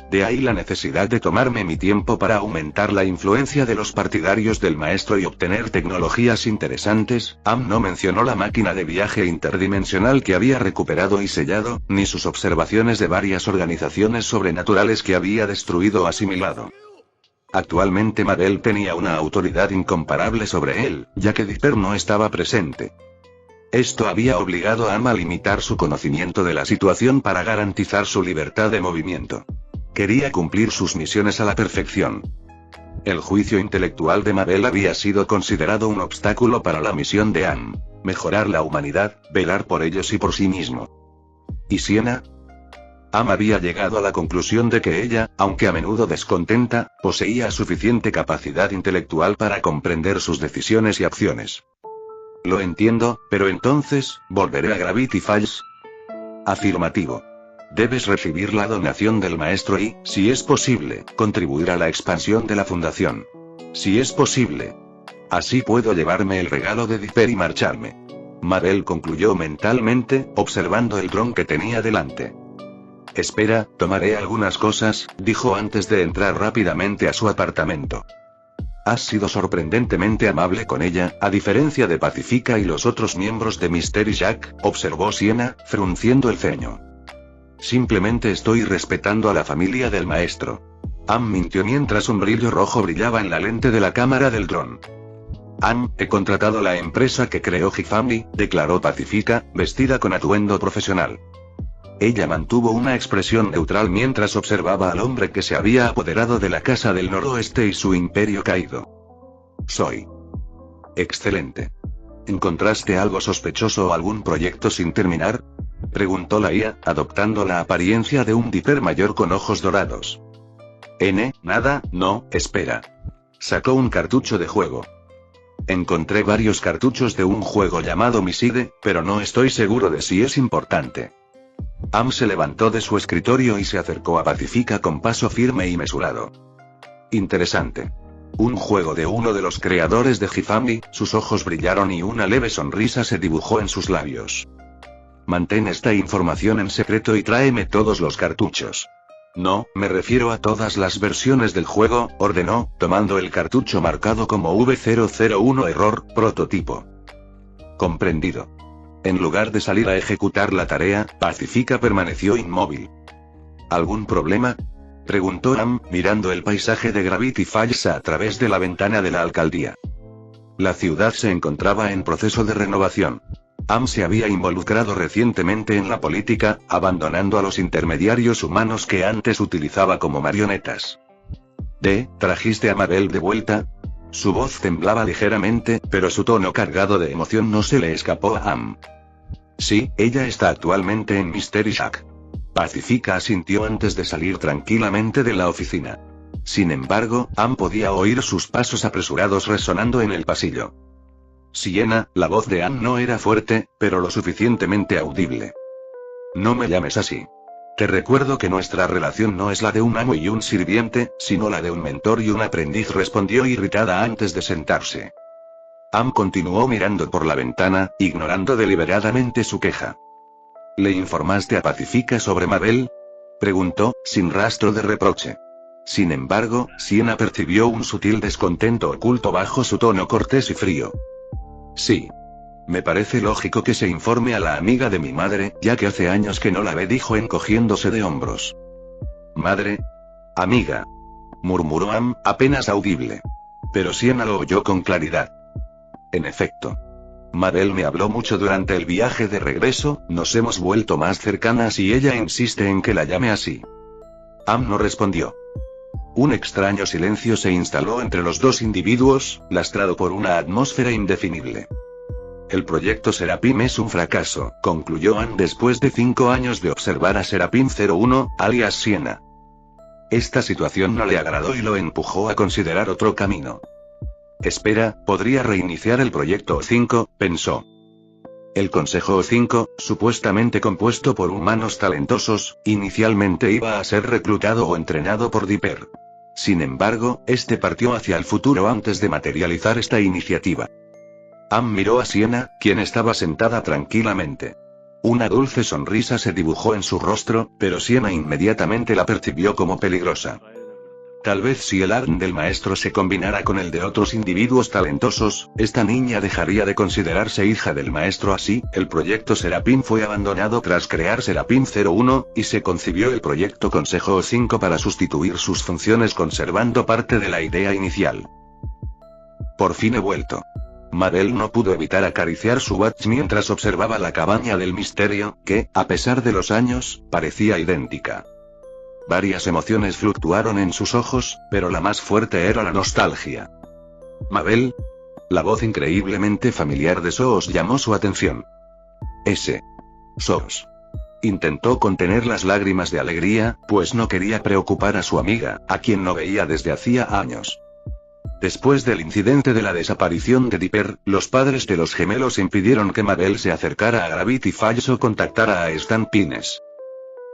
De ahí la necesidad de tomarme mi tiempo para aumentar la influencia de los partidarios del maestro y obtener tecnologías interesantes. Ann no mencionó la máquina de viaje interdimensional que había recuperado y sellado, ni sus observaciones de varias organizaciones sobrenaturales que había destruido o asimilado. Actualmente Mabel tenía una autoridad incomparable sobre él, ya que Dipper no estaba presente. Esto había obligado a Ann a limitar su conocimiento de la situación para garantizar su libertad de movimiento. Quería cumplir sus misiones a la perfección. El juicio intelectual de Mabel había sido considerado un obstáculo para la misión de Ann: mejorar la humanidad, velar por ellos y por sí mismo. ¿Y Siena? Ann había llegado a la conclusión de que ella, aunque a menudo descontenta, poseía suficiente capacidad intelectual para comprender sus decisiones y acciones. Lo entiendo, pero entonces, ¿volveré a Gravity Falls? Afirmativo. Debes recibir la donación del maestro y, si es posible, contribuir a la expansión de la fundación. Si es posible. Así puedo llevarme el regalo de Dipper y marcharme. Mabel concluyó mentalmente, observando el dron que tenía delante. Espera, tomaré algunas cosas, dijo antes de entrar rápidamente a su apartamento. Has sido sorprendentemente amable con ella, a diferencia de Pacifica y los otros miembros de Mystery Jack, observó Siena, frunciendo el ceño. Simplemente estoy respetando a la familia del maestro. Ann mintió mientras un brillo rojo brillaba en la lente de la cámara del dron. Ann, he contratado la empresa que creó G-Family, declaró Pacifica, vestida con atuendo profesional. Ella mantuvo una expresión neutral mientras observaba al hombre que se había apoderado de la Casa del Noroeste y su imperio caído. Soy. Excelente. ¿Encontraste algo sospechoso o algún proyecto sin terminar? Preguntó la IA, adoptando la apariencia de un Dipper mayor con ojos dorados. Nada, no, espera. Sacó un cartucho de juego. Encontré varios cartuchos de un juego llamado Miside, pero no estoy seguro de si es importante. Ann se levantó de su escritorio y se acercó a Pacifica con paso firme y mesurado. Interesante. Un juego de uno de los creadores de Hifami, sus ojos brillaron y una leve sonrisa se dibujó en sus labios. Mantén esta información en secreto y tráeme todos los cartuchos. No, me refiero a todas las versiones del juego, ordenó, tomando el cartucho marcado como V001 error, prototipo. Comprendido. En lugar de salir a ejecutar la tarea, Pacifica permaneció inmóvil. ¿Algún problema?, preguntó Am, mirando el paisaje de Gravity Falls a través de la ventana de la alcaldía. La ciudad se encontraba en proceso de renovación. Am se había involucrado recientemente en la política, abandonando a los intermediarios humanos que antes utilizaba como marionetas. ¿Trajiste a Mabel de vuelta? Su voz temblaba ligeramente, pero su tono cargado de emoción no se le escapó a Am. Sí, ella está actualmente en Mystery Shack. Pacifica asintió antes de salir tranquilamente de la oficina. Sin embargo, Am podía oír sus pasos apresurados resonando en el pasillo. Sienna, la voz de Am no era fuerte, pero lo suficientemente audible. No me llames así. Te recuerdo que nuestra relación no es la de un amo y un sirviente, sino la de un mentor y un aprendiz, respondió irritada antes de sentarse. Am continuó mirando por la ventana, ignorando deliberadamente su queja. ¿Le informaste a Pacifica sobre Mabel?, preguntó, sin rastro de reproche. Sin embargo, Sienna percibió un sutil descontento oculto bajo su tono cortés y frío. Sí. Me parece lógico que se informe a la amiga de mi madre, ya que hace años que no la ve, dijo encogiéndose de hombros. ¿Madre? Amiga. Murmuró Am, apenas audible. Pero Sienna lo oyó con claridad. En efecto. Mabel me habló mucho durante el viaje de regreso, nos hemos vuelto más cercanas y ella insiste en que la llame así. Am no respondió. Un extraño silencio se instaló entre los dos individuos, lastrado por una atmósfera indefinible. El proyecto Serapim es un fracaso, concluyó Am después de 5 años de observar a Serapim 01, alias Sienna. Esta situación no le agradó y lo empujó a considerar otro camino. Espera, podría reiniciar el proyecto O5, pensó. El Consejo O5, supuestamente compuesto por humanos talentosos, inicialmente iba a ser reclutado o entrenado por Dipper. Sin embargo, este partió hacia el futuro antes de materializar esta iniciativa. Am miró a Sienna, quien estaba sentada tranquilamente. Una dulce sonrisa se dibujó en su rostro, pero Sienna inmediatamente la percibió como peligrosa. Tal vez si el ADN del maestro se combinara con el de otros individuos talentosos, esta niña dejaría de considerarse hija del maestro. Así, el proyecto Serapim fue abandonado tras crear Serapim 01, y se concibió el proyecto Consejo O5 para sustituir sus funciones conservando parte de la idea inicial. Por fin he vuelto. Mabel no pudo evitar acariciar su watch mientras observaba la cabaña del misterio, que, a pesar de los años, parecía idéntica. Varias emociones fluctuaron en sus ojos, pero la más fuerte era la nostalgia. ¿Mabel? La voz increíblemente familiar de Soos llamó su atención. Soos. Intentó contener las lágrimas de alegría, pues no quería preocupar a su amiga, a quien no veía desde hacía años. Después del incidente de la desaparición de Dipper, los padres de los gemelos impidieron que Mabel se acercara a Gravity Falls o contactara a Stan Pines.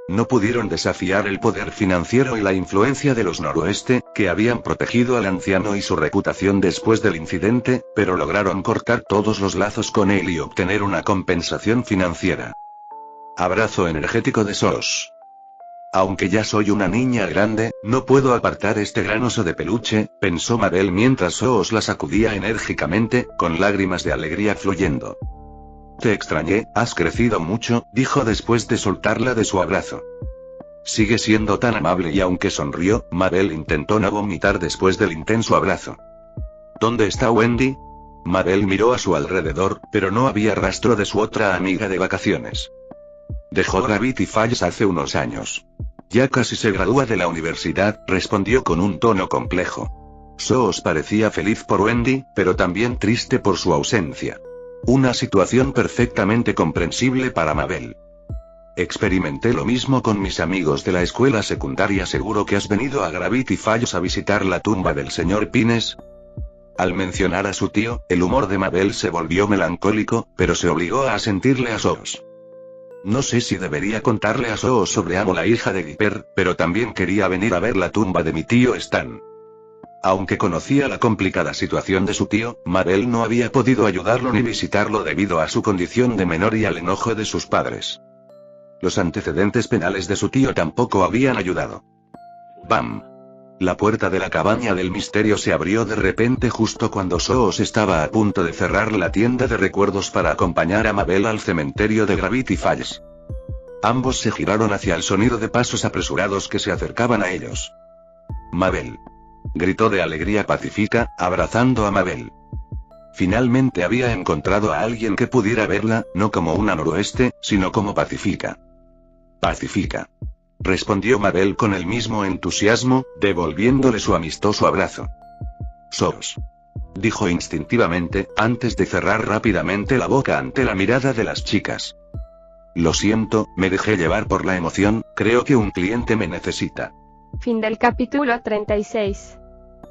No pudieron desafiar el poder financiero y la influencia de los Noroeste, que habían protegido al anciano y su reputación después del incidente, pero lograron cortar todos los lazos con él y obtener una compensación financiera. Abrazo energético de Soos. Aunque ya soy una niña grande, no puedo apartar este gran oso de peluche, pensó Mabel mientras Soos la sacudía enérgicamente, con lágrimas de alegría fluyendo. Te extrañé, has crecido mucho, dijo después de soltarla de su abrazo. Sigue siendo tan amable, y aunque sonrió, Mabel intentó no vomitar después del intenso abrazo. ¿Dónde está Wendy? Mabel miró a su alrededor, pero no había rastro de su otra amiga de vacaciones. Dejó Gravity Falls hace unos años. Ya casi se gradúa de la universidad, respondió con un tono complejo. Soos parecía feliz por Wendy, pero también triste por su ausencia. Una situación perfectamente comprensible para Mabel. Experimenté lo mismo con mis amigos de la escuela secundaria. ¿Seguro que has venido a Gravity Falls a visitar la tumba del señor Pines? Al mencionar a su tío, el humor de Mabel se volvió melancólico, pero se obligó a asentirle a Soos. No sé si debería contarle a Soos sobre Amo, la hija de Dipper, pero también quería venir a ver la tumba de mi tío Stan. Aunque conocía la complicada situación de su tío, Mabel no había podido ayudarlo ni visitarlo debido a su condición de menor y al enojo de sus padres. Los antecedentes penales de su tío tampoco habían ayudado. ¡Bam! La puerta de la cabaña del misterio se abrió de repente justo cuando Soos estaba a punto de cerrar la tienda de recuerdos para acompañar a Mabel al cementerio de Gravity Falls. Ambos se giraron hacia el sonido de pasos apresurados que se acercaban a ellos. ¡Mabel!, gritó de alegría Pacífica, abrazando a Mabel. Finalmente había encontrado a alguien que pudiera verla, no como una noroeste, sino como Pacífica. Pacífica, respondió Mabel con el mismo entusiasmo, devolviéndole su amistoso abrazo. Soos, dijo instintivamente, antes de cerrar rápidamente la boca ante la mirada de las chicas. Lo siento, me dejé llevar por la emoción, creo que un cliente me necesita. Fin del capítulo 36.